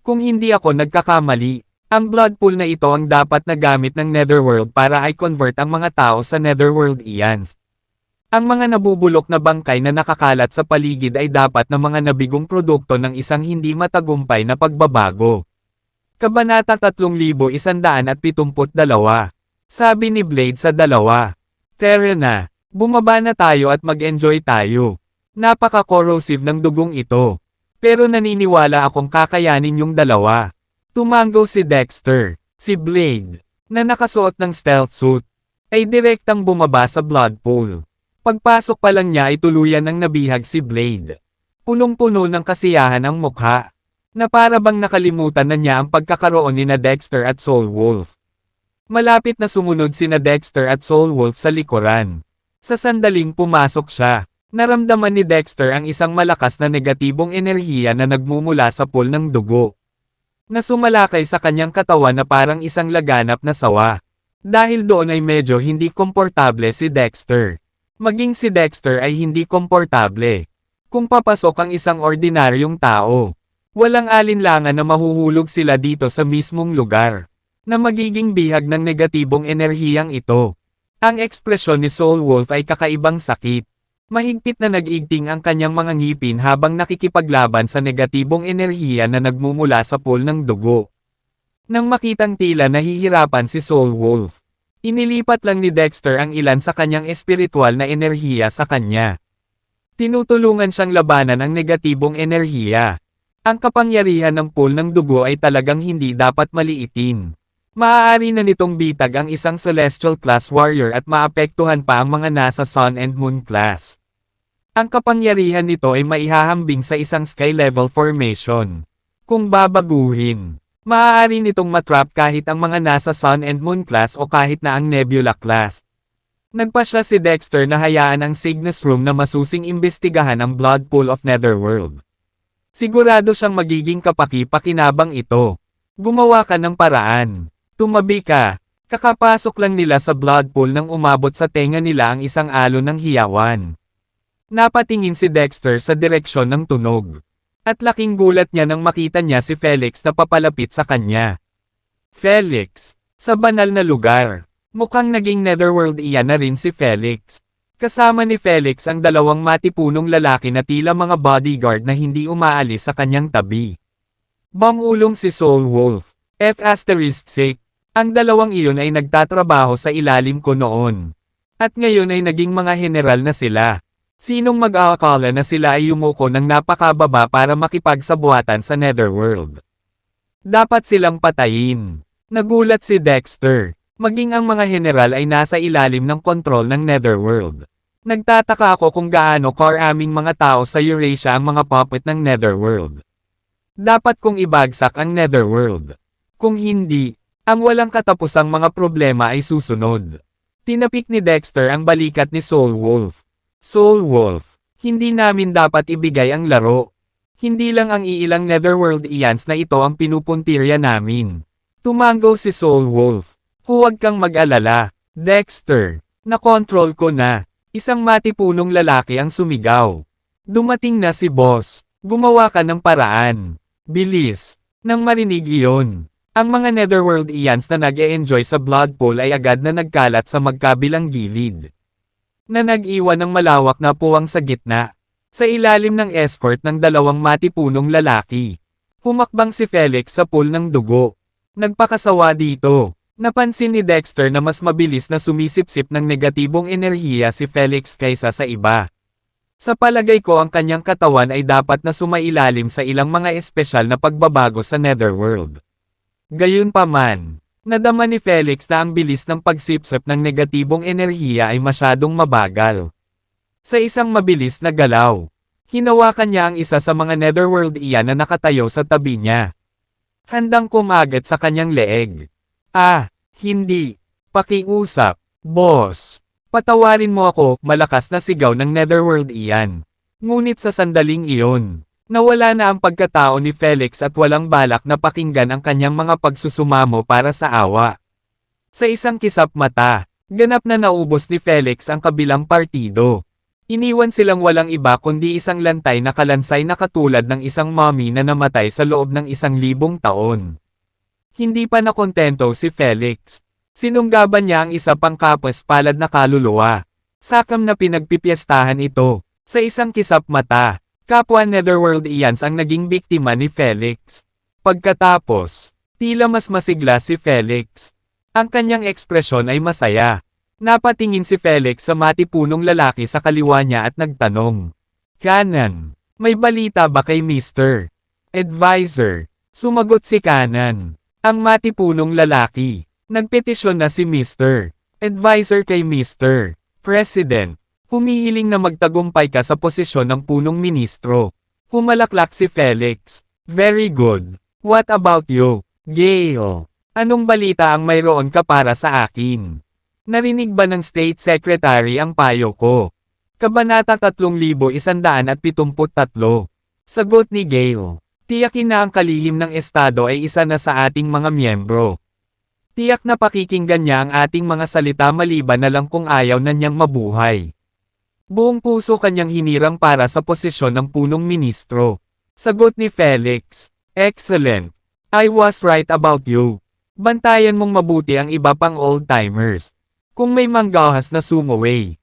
Kung hindi ako nagkakamali, ang blood pool na ito ang dapat na gamit ng Netherworld para i-convert ang mga tao sa Netherworld Ians. Ang mga nabubulok na bangkay na nakakalat sa paligid ay dapat na mga nabigong produkto ng isang hindi matagumpay na pagbabago. Kabanata 3172. Sabi ni Blade sa dalawa. Tara na, bumaba na tayo at mag-enjoy tayo. Napaka-corrosive ng dugong ito. Pero naniniwala akong kakayanin yung dalawa. Tumango si Dexter, si Blade, na nakasuot ng stealth suit, ay direktang bumaba sa blood pool. Pagpasok pa lang niya ay tuluyan ng nabihag si Blade. Punong-puno ng kasiyahan ang mukha, na para bang nakalimutan na niya ang pagkakaroon ni na Dexter at Soul Wolf. Malapit na sumunod sina Dexter at Soul Wolf sa likuran. Sa sandaling pumasok siya, naramdaman ni Dexter ang isang malakas na negatibong enerhiya na nagmumula sa pool ng dugo, na sumalakay sa kanyang katawan na parang isang laganap na sawa. Dahil doon ay medyo hindi komportable si Dexter. Maging si Dexter ay hindi komportable. Kung papasok ang isang ordinaryong tao, walang alinlangan na mahuhulog sila dito sa mismong lugar, na magiging bihag ng negatibong enerhiyang ito. Ang ekspresyon ni Soul Wolf ay kakaibang sakit. Mahigpit na nag-igting ang kanyang mga ngipin habang nakikipaglaban sa negatibong enerhiya na nagmumula sa pool ng dugo. Nang makitang tila nahihirapan si Soul Wolf, inilipat lang ni Dexter ang ilan sa kanyang espiritual na enerhiya sa kanya. Tinutulungan siyang labanan ang negatibong enerhiya. Ang kapangyarihan ng pool ng dugo ay talagang hindi dapat maliitin. Maaari na nitong bitag ang isang Celestial Class Warrior at maapektuhan pa ang mga nasa Sun and Moon Class. Ang kapangyarihan nito ay maihahambing sa isang Sky Level Formation. Kung babaguhin, maaari nitong matrap kahit ang mga nasa Sun and Moon Class o kahit na ang Nebula Class. Nagpasya si Dexter na hayaan ang Cygnus Room na masusing imbestigahan ang Blood Pool of Netherworld. Sigurado siyang magiging kapaki-pakinabang ito. Gumawa ka ng paraan. Tumabi ka. Kakapasok lang nila sa blood pool nang umabot sa tenga nila ang isang alon ng hiyawan. Napatingin si Dexter sa direksyon ng tunog. At laking gulat niya nang makita niya si Felix na papalapit sa kanya. Felix, sa banal na lugar. Mukhang naging Netherworld iyan na rin si Felix. Kasama ni Felix ang dalawang matipunong lalaki na tila mga bodyguard na hindi umaalis sa kanyang tabi. Bangulong si Soul Wolf. F***. Ang dalawang iyon ay nagtatrabaho sa ilalim ko noon. At ngayon ay naging mga general na sila. Sinong mag-aakala na sila ay yumuko ng napakababa para makipagsabuatan sa Netherworld? Dapat silang patayin. Nagulat si Dexter. Maging ang mga general ay nasa ilalim ng kontrol ng Netherworld. Nagtataka ako kung gaano karaming mga tao sa Eurasia ang mga puppet ng Netherworld. Dapat kong ibagsak ang Netherworld. Kung hindi, ang walang katapusang mga problema ay susunod. Tinapik ni Dexter ang balikat ni Soul Wolf. Soul Wolf, hindi namin dapat ibigay ang laro. Hindi lang ang iilang Netherworld Ians na ito ang pinupuntirya namin. Tumango si Soul Wolf. Huwag kang mag-alala, Dexter. Nakontrol ko na. Isang matipunong lalaki ang sumigaw. Dumating na si boss. Gumawa ka ng paraan. Bilis. Nang marinig iyon, ang mga Netherworld Ians na nag-e-enjoy sa blood pool ay agad na nagkalat sa magkabilang gilid. Na nag-iwan ng malawak na puwang sa gitna. Sa ilalim ng escort ng dalawang matipunong lalaki. Humakbang si Felix sa pool ng dugo. Nagpakasawa dito. Napansin ni Dexter na mas mabilis na sumisipsip ng negatibong enerhiya si Felix kaysa sa iba. Sa palagay ko ang kanyang katawan ay dapat na sumailalim sa ilang mga espesyal na pagbabago sa Netherworld. Gayunpaman, nadama ni Felix na ang bilis ng pagsipsip ng negatibong enerhiya ay masyadong mabagal. Sa isang mabilis na galaw, hinawakan niya ang isa sa mga Netherworld iyan na nakatayo sa tabi niya. Handang kumagat sa kanyang leeg. Hindi. Pakiusap, boss. Patawarin mo ako, malakas na sigaw ng Netherworld iyan. Ngunit sa sandaling iyon, nawala na ang pagkatao ni Felix at walang balak na pakinggan ang kanyang mga pagsusumamo para sa awa. Sa isang kisap mata, Ganap na naubos ni Felix ang kabilang partido. Iniwan silang walang iba kundi isang lantay na kalansay na katulad ng isang mommy na namatay sa loob ng 1,000 taon. Hindi pa nakontento si Felix. Sinunggaban niya ang isa pang kapos-palad na kaluluwa. Sakam na pinagpipiestahan ito. Sa isang kisap mata, kapwa Netherworld Ians ang naging biktima ni Felix. Pagkatapos, tila mas masigla si Felix. Ang kanyang ekspresyon ay masaya. Napatingin si Felix sa matipunong lalaki sa kaliwa niya at nagtanong. Kanan, may balita ba kay Mr. Advisor? Sumagot si Kanan. Ang matipunong lalaki. Nagpetisyon na si Mr. Advisor kay Mr. President. Humihiling na magtagumpay ka sa posisyon ng punong ministro. Humalaklak si Felix. Very good. What about you, Gale? Anong balita ang mayroon ka para sa akin? Narinig ba ng State Secretary ang payo ko? Kabanata 3173. Sagot ni Gale. Tiyakin na ang kalihim ng Estado ay isa na sa ating mga miyembro. Tiyak na pakikinggan niya ang ating mga salita maliban na lang kung ayaw na niyang mabuhay. Buong puso kanyang hinirang para sa posisyon ng punong ministro. Sagot ni Felix. Excellent. I was right about you. Bantayan mong mabuti ang iba pang old-timers. Kung may manggahas na sumaway.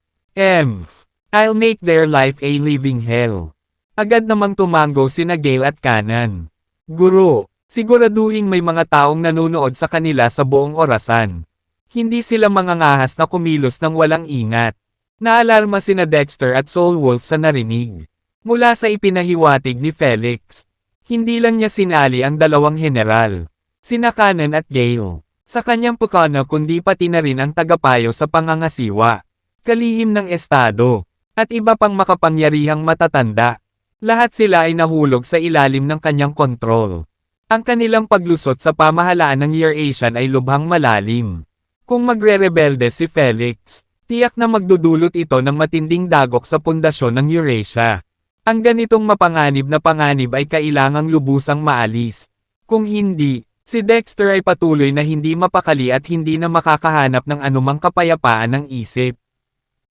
I'll make their life a living hell. Agad namang tumango sina Gale at Kanan. Guro, siguraduhin may mga taong nanonood sa kanila sa buong orasan. Hindi sila mangangahas na kumilos ng walang ingat. Naalarma sina Dexter at Soulwolf sa narinig. Mula sa ipinahiwatig ni Felix. Hindi lang niya sinali ang dalawang general. Sina Kanan at Gale. Sa kanyang pukana kundi pati na rin ang tagapayo sa pangangasiwa. Kalihim ng Estado. At iba pang makapangyarihang matatanda. Lahat sila ay nahulog sa ilalim ng kanyang kontrol. Ang kanilang paglusot sa pamahalaan ng Eurasian ay lubhang malalim. Kung magre-rebelde si Felix, tiyak na magdudulot ito ng matinding dagok sa pundasyon ng Eurasia. Ang ganitong mapanganib na panganib ay kailangang lubusang maalis. Kung hindi, si Dexter ay patuloy na hindi mapakali at hindi na makakahanap ng anumang kapayapaan ng isip.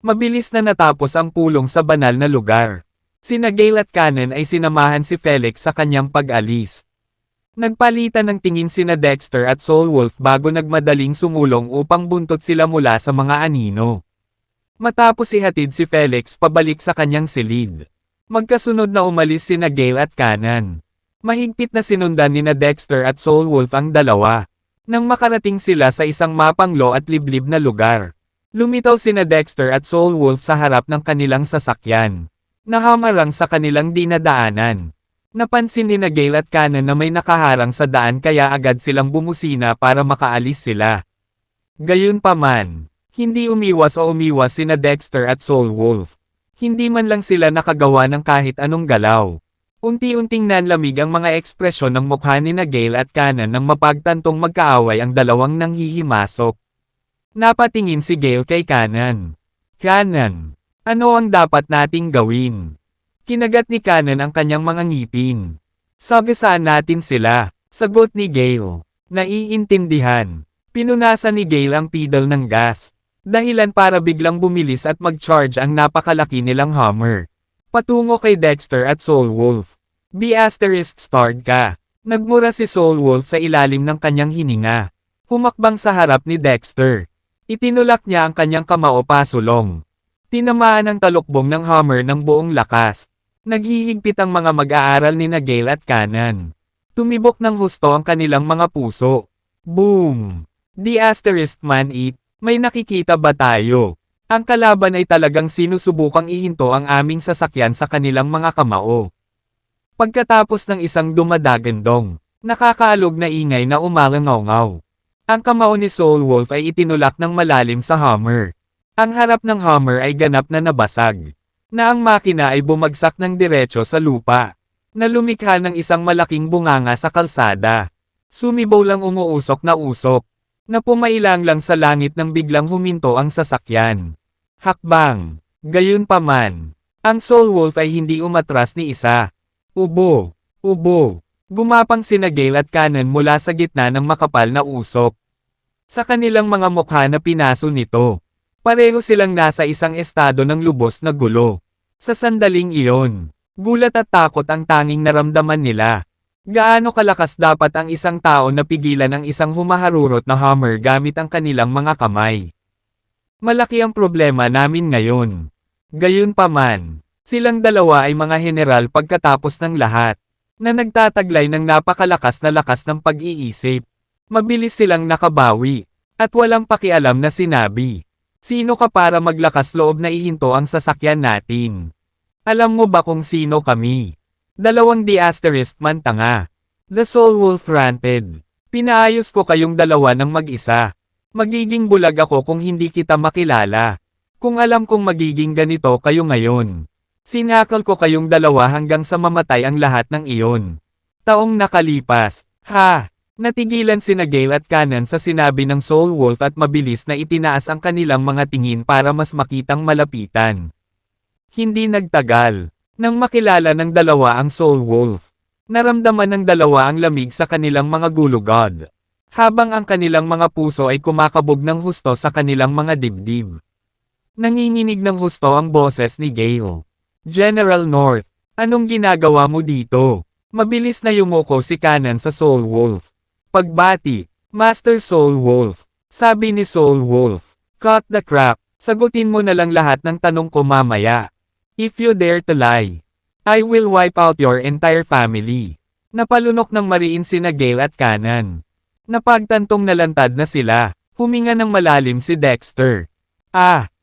Mabilis na natapos ang pulong sa banal na lugar. Sina Gale at Kanan ay sinamahan si Felix sa kanyang pag-alis. Nagpalitan ng tingin sina Dexter at Soulwolf bago nagmadaling sumulong upang buntot sila mula sa mga anino. Matapos ihatid si Felix pabalik sa kanyang silid. Magkasunod na umalis sina Gale at Kanan. Mahigpit na sinundan nina Dexter at Soulwolf ang dalawa. Nang makarating sila sa isang mapanglo at liblib na lugar. Lumitaw sina Dexter at Soulwolf sa harap ng kanilang sasakyan. Nahamarang sa kanilang dinadaanan. Napansin nina Gale at Kanan na may nakaharang sa daan kaya agad silang bumusina para makaalis sila. Gayunpaman, hindi umiwas sina Dexter at Soulwolf. Hindi man lang sila nakagawa ng kahit anong galaw. Unti-unting nanlamig ang mga ekspresyon ng mukha ni Gale at Kanan nang mapagtantong magkaaway ang dalawang nanghihimasok. Napatingin si Gale kay Kanan. Kanan, ano ang dapat nating gawin? Kinagat ni Kanan ang kanyang mga ngipin. Sagasaan natin sila, sagot ni Gale. Naiintindihan. Pinunasan ni Gale ang pedal ng gas. Dahilan para biglang bumilis at mag-charge ang napakalaki nilang Hummer. Patungo kay Dexter at Soulwolf. ***starred ka. Nagmura si Soulwolf sa ilalim ng kanyang hininga. Humakbang sa harap ni Dexter. Itinulak niya ang kanyang kamao pasulong. Tinamaan ang talukbong ng Hummer ng buong lakas. Naghihigpit ang mga mag-aaral ni Gale at Kanan. Tumibok ng husto ang kanilang mga puso. Boom! ***Man-eat, may nakikita ba tayo? Ang kalaban ay talagang sinusubukang ihinto ang aming sasakyan sa kanilang mga kamao. Pagkatapos ng isang dumadagandong, nakakaalog na ingay na umalangaw-ngaw. Ang kamao ni Soulwolf ay itinulak ng malalim sa Hummer. Ang harap ng Hummer ay ganap na nabasag. Na ang makina ay bumagsak ng diretso sa lupa. Na lumikha ng isang malaking bunganga sa kalsada. Sumibaw lang umuusok na usok. Na pumailang lang sa langit nang biglang huminto ang sasakyan. Hakbang. Gayunpaman, ang Soulwolf ay hindi umatras ni isa. Ubo. Gumapang sina Gale at Kanan mula sa gitna ng makapal na usok. sa kanilang mga mukha na pinaso nito. Pareho silang nasa isang estado ng lubos na gulo. Sa sandaling iyon, gulat at takot ang tanging naramdaman nila. Gaano kalakas dapat ang isang tao na pigilan ang isang humaharurot na hammer gamit ang kanilang mga kamay? Malaki ang problema namin ngayon. Gayunpaman, silang dalawa ay mga general pagkatapos ng lahat, na nagtataglay ng napakalakas na lakas ng pag-iisip. Mabilis silang nakabawi, at walang pakialam na sinabi, "Sino ka para maglakas loob na ihinto ang sasakyan natin? Alam mo ba kung sino kami?" Dalawang ** man tanga. The Soul Wolf ranted. "Pinaayos ko kayong dalawa ng mag-isa. Magiging bulag ako kung hindi kita makilala. Kung alam kong magiging ganito kayo ngayon. Sinakal ko kayong dalawa hanggang sa mamatay ang lahat ng iyon." Taong nakalipas, natigilan sina Gale at Kanan sa sinabi ng Soul Wolf at mabilis na itinaas ang kanilang mga tingin para mas makitang malapitan. Hindi nagtagal. Nang makilala ng dalawa ang Soul Wolf, naramdaman ng dalawa ang lamig sa kanilang mga gulugod, habang ang kanilang mga puso ay kumakabog ng husto sa kanilang mga dibdib. Nanginginig ng husto ang boses ni Gale. "General North, anong ginagawa mo dito?" Mabilis na yumuko si Kanan sa Soul Wolf. Pagbati, "Master Soul Wolf," sabi ni Soul Wolf. "Cut the crap, sagutin mo na lang lahat ng tanong ko mamaya. If you dare to lie, I will wipe out your entire family." Napalunok ng mariin sina Gale at Kanan. Napagtantong nalantad na sila, huminga ng malalim si Dexter.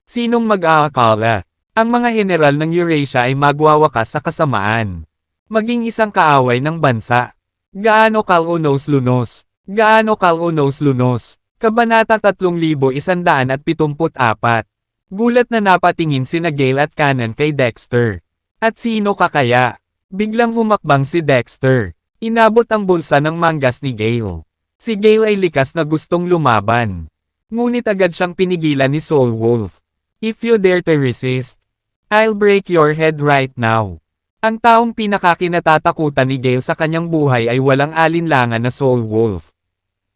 Sinong mag-aakala? Ang mga general ng Eurasia ay magwawakas sa kasamaan. Maging isang kaaway ng bansa. Gaano kalunos-lunos? Gaano kalunos-lunos? Kabanata 3174. Gulat na napatingin sina Gale at Kanan kay Dexter. At sino ka kaya? Biglang humakbang si Dexter. Inabot ang bulsa ng manggas ni Gale. Si Gale ay likas na gustong lumaban. Ngunit agad siyang pinigilan ni Soul Wolf. "If you dare to resist, I'll break your head right now." Ang taong pinakakinatatakutan ni Gale sa kanyang buhay ay walang alinlangan na Soul Wolf.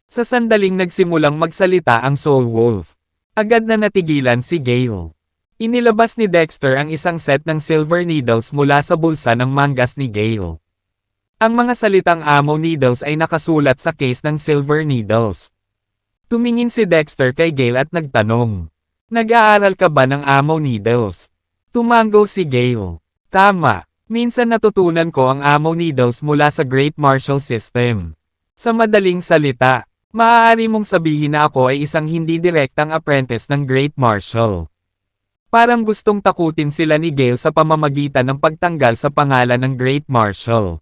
Sa sandaling nagsimulang magsalita ang Soul Wolf, agad na natigilan si Gale. Inilabas ni Dexter ang isang set ng silver needles mula sa bulsa ng manggas ni Gale. Ang mga salitang ammo needles ay nakasulat sa case ng silver needles. Tumingin si Dexter kay Gale at nagtanong, "Nag-aaral ka ba ng ammo needles?" Tumango si Gale. "Tama, minsan natutunan ko ang ammo needles mula sa Great Marshal System. Sa madaling salita, maaari mong sabihin na ako ay isang hindi direktang apprentice ng Great Marshal." Parang gustong takutin sila ni Gale sa pamamagitan ng pagtanggal sa pangalan ng Great Marshal.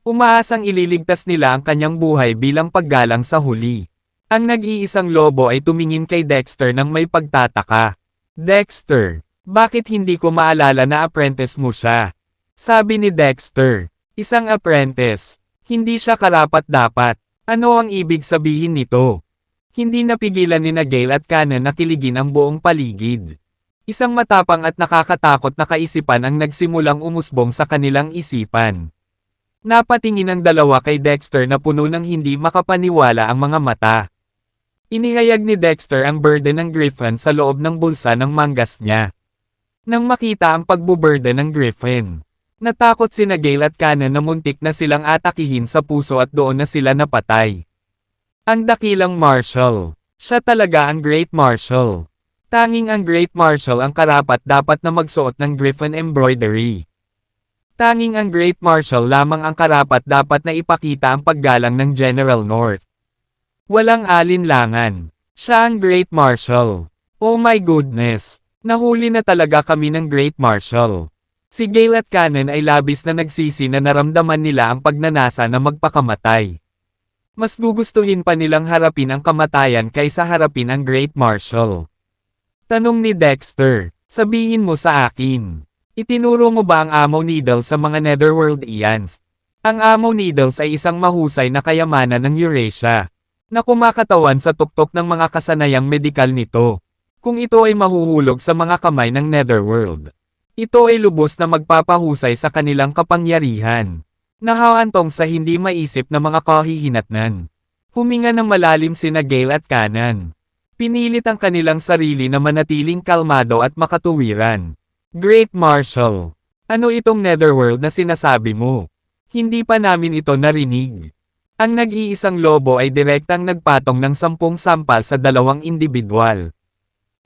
Umaasang ililigtas nila ang kanyang buhay bilang paggalang sa huli. Ang nag-iisang lobo ay tumingin kay Dexter nang may pagtataka. "Dexter, bakit hindi ko maalala na apprentice mo siya?" Sabi ni Dexter. "Isang apprentice. Hindi siya karapat-dapat. Ano ang ibig sabihin nito?" Hindi napigilan ni Gale at Kanan na kiligin ang buong paligid. Isang matapang at nakakatakot na kaisipan ang nagsimulang umusbong sa kanilang isipan. Napatingin ang dalawa kay Dexter na puno ng hindi makapaniwala ang mga mata. Inihayag ni Dexter ang burden ng Griffin sa loob ng bulsa ng manggas niya. Nang makita ang pagbuburden ng Griffin, natakot sina Gale at Kanan na muntik na silang atakihin sa puso at doon na sila napatay. Ang dakilang Marshal. Siya talaga ang Great Marshal. Tanging ang Great Marshal ang karapat-dapat na magsuot ng Griffin embroidery. Tanging ang Great Marshal lamang ang karapat-dapat na ipakita ang paggalang ng General North. Walang alinlangan. Siya ang Great Marshal. Oh my goodness! Nahuli na talaga kami ng Great Marshal. Si Gale at Kanan ay labis na nagsisi na naramdaman nila ang pagnanasa na magpakamatay. Mas gugustuhin pa nilang harapin ang kamatayan kaysa harapin ang Great Marshal. Tanong ni Dexter, "Sabihin mo sa akin. Itinuro mo ba ang ammo needle sa mga Netherworld Ians?" Ang ammo needles ay isang mahusay na kayamanan ng Eurasia, na kumakatawan sa tuktok ng mga kasanayang medikal nito. Kung ito ay mahuhulog sa mga kamay ng Netherworld, ito ay lubos na magpapahusay sa kanilang kapangyarihan. Nahahantong sa hindi maisip na mga kahihinatnan. Huminga ng malalim sina Gale at Kanan. Pinilit ang kanilang sarili na manatiling kalmado at makatuwiran. Great Marshal, ano itong netherworld na sinasabi mo? Hindi pa namin ito narinig. Ang nag-iisang lobo ay direktang nagpatong ng 10 sampal sa 2 individual.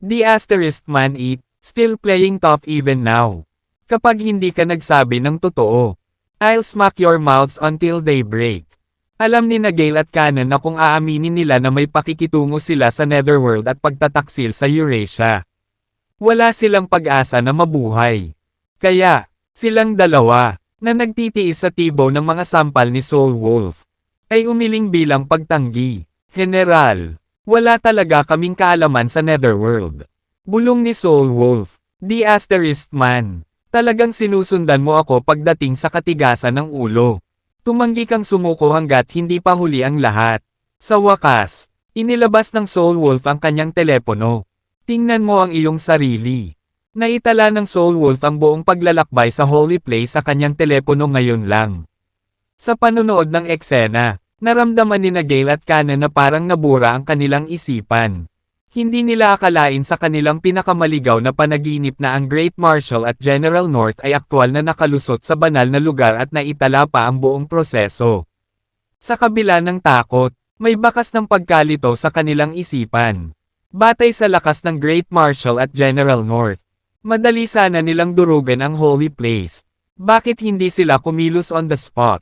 The Asterisk Man Eat, still playing tough even now. Kapag hindi ka nagsabi ng totoo, I'll smack your mouths until they break. Alam ni Gale at Kanan na kung aaminin nila na may pakikitungo sila sa netherworld at pagtataksil sa Eurasia, wala silang pag-asa na mabuhay. Kaya, silang dalawa, na nagtitiis sa tibo ng mga sampal ni Soul Wolf, ay umiling bilang pagtanggi. General, wala talaga kaming kaalaman sa netherworld. Bulong ni Soul Wolf, the Asterisk Man. Talagang sinusundan mo ako pagdating sa katigasan ng ulo. Tumanggi kang sumuko hanggat hindi pa huli ang lahat. Sa wakas, inilabas ng Soul Wolf ang kanyang telepono. Tingnan mo ang iyong sarili. Naitala ng Soul Wolf ang buong paglalakbay sa Holy Place sa kanyang telepono ngayon lang. Sa panunood ng eksena, naramdaman ni Gale at Kanan na parang nabura ang kanilang isipan. Hindi nila akalain sa kanilang pinakamaligaw na panaginip na ang Great Marshal at General North ay aktwal na nakalusot sa banal na lugar at naitala pa ang buong proseso. Sa kabila ng takot, may bakas ng pagkalito sa kanilang isipan. Batay sa lakas ng Great Marshal at General North, madali sana nilang durugan ang Holy Place. Bakit hindi sila kumilos on the spot?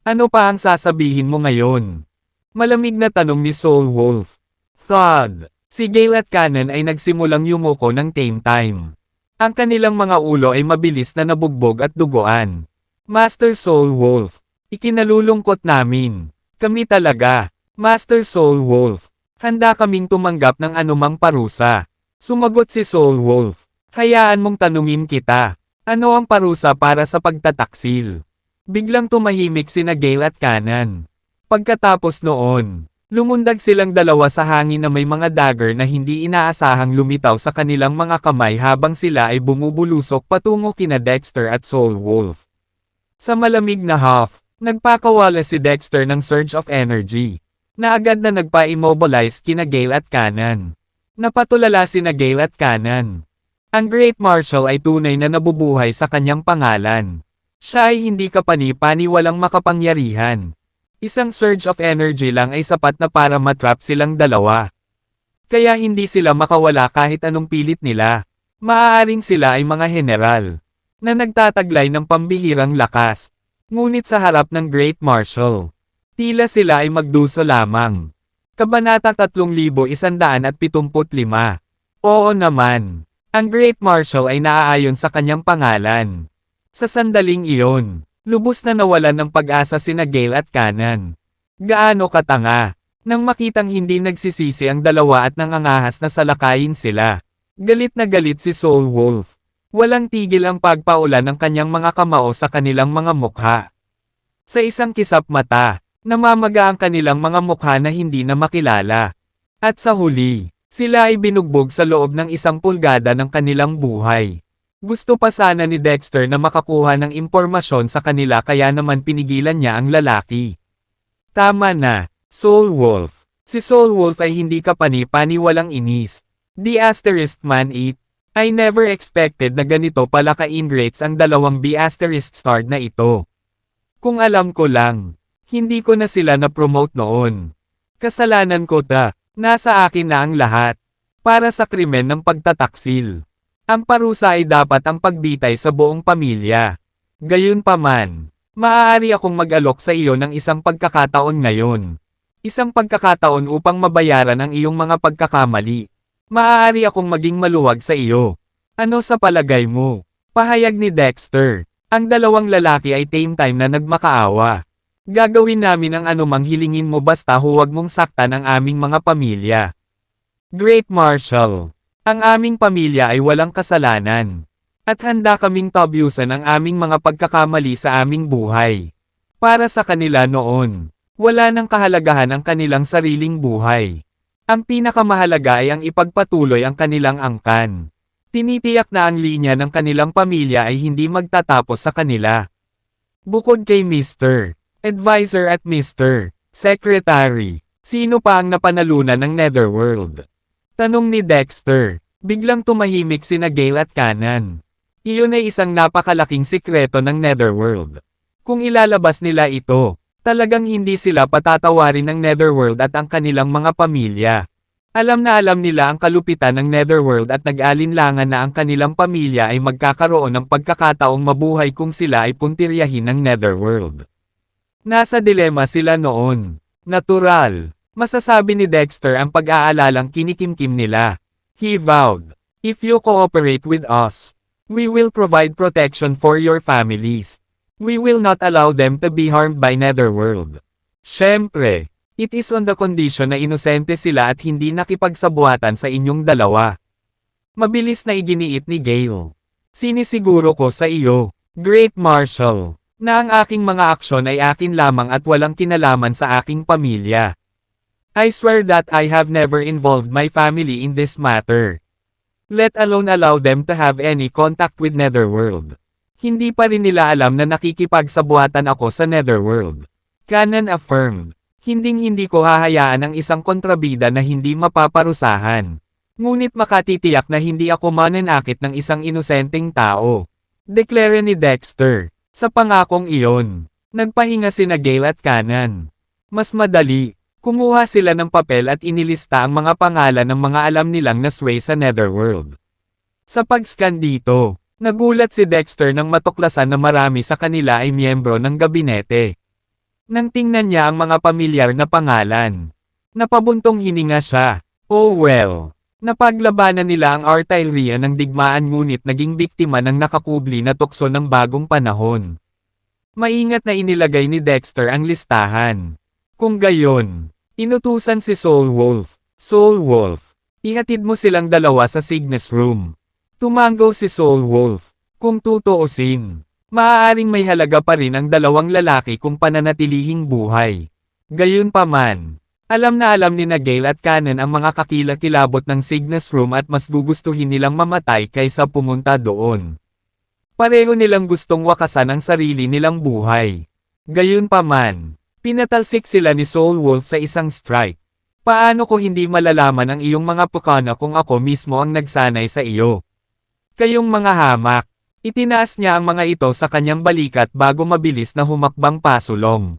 Ano pa ang sasabihin mo ngayon? Malamig na tanong ni Soul Wolf. Thud. Si Gale at Kanan ay nagsimulang yumuko ng tame time. Ang kanilang mga ulo ay mabilis na nabugbog at duguan. Master Soul Wolf, ikinalulungkot namin. Kami talaga, Master Soul Wolf. Handa kaming tumanggap ng anumang parusa. Sumagot si Soul Wolf. Hayaan mong tanungin kita. Ano ang parusa para sa pagtataksil? Biglang tumahimik sina Gale at Kanan. Pagkatapos noon, lumundag silang dalawa sa hangin na may mga dagger na hindi inaasahang lumitaw sa kanilang mga kamay habang sila ay bumubulusok patungo kina Dexter at Soul Wolf. Sa malamig na huff, nagpakawala si Dexter ng surge of energy, na agad na nagpa-immobilize kina Gale at Kanan. Napatulala sina Gale at Kanan. Ang Great Marshal ay tunay na nabubuhay sa kanyang pangalan. Siya ay hindi kapani-pani walang makapangyarihan. Isang surge of energy lang ay sapat na para matrap silang dalawa. Kaya hindi sila makawala kahit anong pilit nila. Maaaring sila ay mga general, na nagtataglay ng pambihirang lakas. Ngunit sa harap ng Great Marshal, tila sila ay magduso lamang. Kabanata 3175. Oo naman, ang Great Marshal ay naaayon sa kanyang pangalan. Sa sandaling iyon, lubos na nawalan ng pag-asa sina Gale at Kanan. Gaano katanga, nang makitang hindi nagsisisi ang dalawa at nangangahas na salakayin sila. Galit na galit si Soul Wolf. Walang tigil ang pagpaulan ng kanyang mga kamao sa kanilang mga mukha. Sa isang kisap mata, namamaga ang kanilang mga mukha na hindi na makilala. At sa huli, sila ay binugbog sa loob ng 1 pulgada ng kanilang buhay. Gusto pa sana ni Dexter na makakuha ng impormasyon sa kanila kaya naman pinigilan niya ang lalaki. Tama na, Soul Wolf. Si Soul Wolf ay hindi kapani-pani walang inis. The Asterisk Man Eat. I never expected na ganito pala ka-ingrates ang 2 B Asterisk starred na ito. Kung alam ko lang, hindi ko na sila na-promote noon. Kasalanan ko nasa akin na ang lahat. Para sa krimen ng pagtataksil. Ang parusa ay dapat ang pagbitay sa buong pamilya. Gayunpaman, maaari akong mag-alok sa iyo ng isang pagkakataon ngayon. Isang pagkakataon upang mabayaran ang iyong mga pagkakamali. Maaari akong maging maluwag sa iyo. Ano sa palagay mo? Pahayag ni Dexter. Ang 2 lalaki ay tame time na nagmakaawa. Gagawin namin ang anumang hilingin mo basta huwag mong saktan ang aming mga pamilya. Great Marshal. Ang aming pamilya ay walang kasalanan. At handa kaming tabyusan ang aming mga pagkakamali sa aming buhay. Para sa kanila noon, wala nang kahalagahan ang kanilang sariling buhay. Ang pinakamahalaga ay ang ipagpatuloy ang kanilang angkan. Tinitiyak na ang linya ng kanilang pamilya ay hindi magtatapos sa kanila. Bukod kay Mr. Advisor at Mr. Secretary, Sino pa ang napanalunan ng Netherworld? Tanong ni Dexter. Biglang tumahimik sina Gale at Kanan. Iyon ay isang napakalaking sikreto ng Netherworld. Kung ilalabas nila ito, talagang hindi sila patatawarin ng Netherworld at ang kanilang mga pamilya. Alam na alam nila ang kalupitan ng Netherworld at nag-alinlangan na ang kanilang pamilya ay magkakaroon ng pagkakataong mabuhay kung sila ay puntiryahin ng Netherworld. Nasa dilema sila noon. Natural. Masasabi ni Dexter ang pag-aalalang kinikimkim nila. He vowed, "If you cooperate with us, we will provide protection for your families. We will not allow them to be harmed by Netherworld." Siyempre, it is on the condition na inosente sila at hindi nakipagsabuatan sa inyong dalawa. Mabilis na iginiit ni Gale. Sinisiguro ko sa iyo, Great Marshal, na ang aking mga aksyon ay akin lamang at walang kinalaman sa aking pamilya. I swear that I have never involved my family in this matter. Let alone allow them to have any contact with Netherworld. Hindi pa rin nila alam na nakikipagsabuatan ako sa Netherworld. Kanan affirmed. Hinding-hindi ko hahayaan ang isang kontrabida na hindi mapaparusahan. Ngunit makatitiyak na hindi ako mananakit ng isang inosenteng tao. Deklara ni Dexter. Sa pangakong iyon, nagpahinga sina Gale at Kanan. Mas madali. Kumuha sila ng papel at inilista ang mga pangalan ng mga alam nilang nasway sa Netherworld. Sa pag-scan dito, nagulat si Dexter nang matuklasan na marami sa kanila ay miyembro ng gabinete. Nang tingnan niya ang mga pamilyar na pangalan, napabuntong hininga siya. Oh well, napaglabanan nila ang Artilleria ng digmaan ngunit naging biktima ng nakakubli na tukso ng bagong panahon. Maingat na inilagay ni Dexter ang listahan. Kung gayon, inutusan si Soul Wolf. Soul Wolf, ihatid mo silang dalawa sa Cygnus Room. Tumango si Soul Wolf. Kung tutuusin, maaaring may halaga pa rin ang dalawang lalaki kung pananatilihing buhay. Gayunpaman, alam na alam ni Gale at Kanan ang mga kakilakilabot ng Cygnus Room at mas gugustuhin nilang mamatay kaysa pumunta doon. Pareho nilang gustong wakasan ang sarili nilang buhay. Gayunpaman, pinatalsik sila ni Soul Wolf sa isang strike. Paano ko hindi malalaman ang iyong mga pukana kung ako mismo ang nagsanay sa iyo? Kayong mga hamak. Itinaas niya ang mga ito sa kanyang balikat bago mabilis na humakbang pasulong.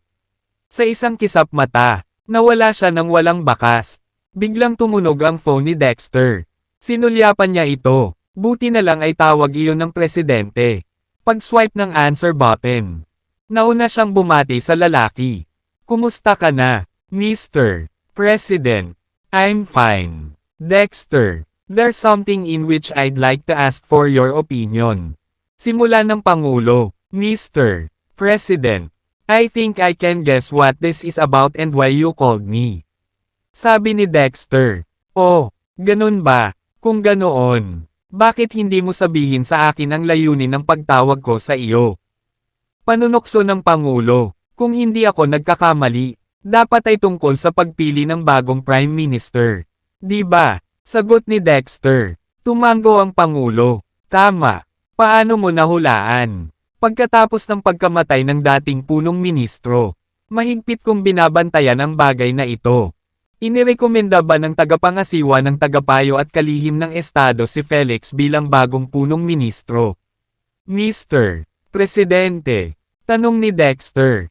Sa isang kisap mata, nawala siya ng walang bakas. Biglang tumunog ang phone ni Dexter. Sinulyapan niya ito. Buti na lang ay tawag iyon ng presidente. Pag-swipe ng answer button, nauna siyang bumati sa lalaki. Kumusta ka na, Mr. President? I'm fine. Dexter, there's something in which I'd like to ask for your opinion. Simula ng Pangulo, Mr. President. I think I can guess what this is about and why you called me. Sabi ni Dexter. Oh, ganun ba? Kung ganoon, bakit hindi mo sabihin sa akin ang layunin ng pagtawag ko sa iyo? Panunokso ng Pangulo. Kung hindi ako nagkakamali, dapat ay tungkol sa pagpili ng bagong Prime Minister. Di ba? Sagot ni Dexter. Tumango ang Pangulo. Tama. Paano mo nahulaan? Pagkatapos ng pagkamatay ng dating punong ministro, mahigpit kong binabantayan ang bagay na ito. Inirekomenda ba ng tagapangasiwa ng tagapayo at kalihim ng estado si Felix bilang bagong punong ministro? Mr. Presidente, tanong ni Dexter.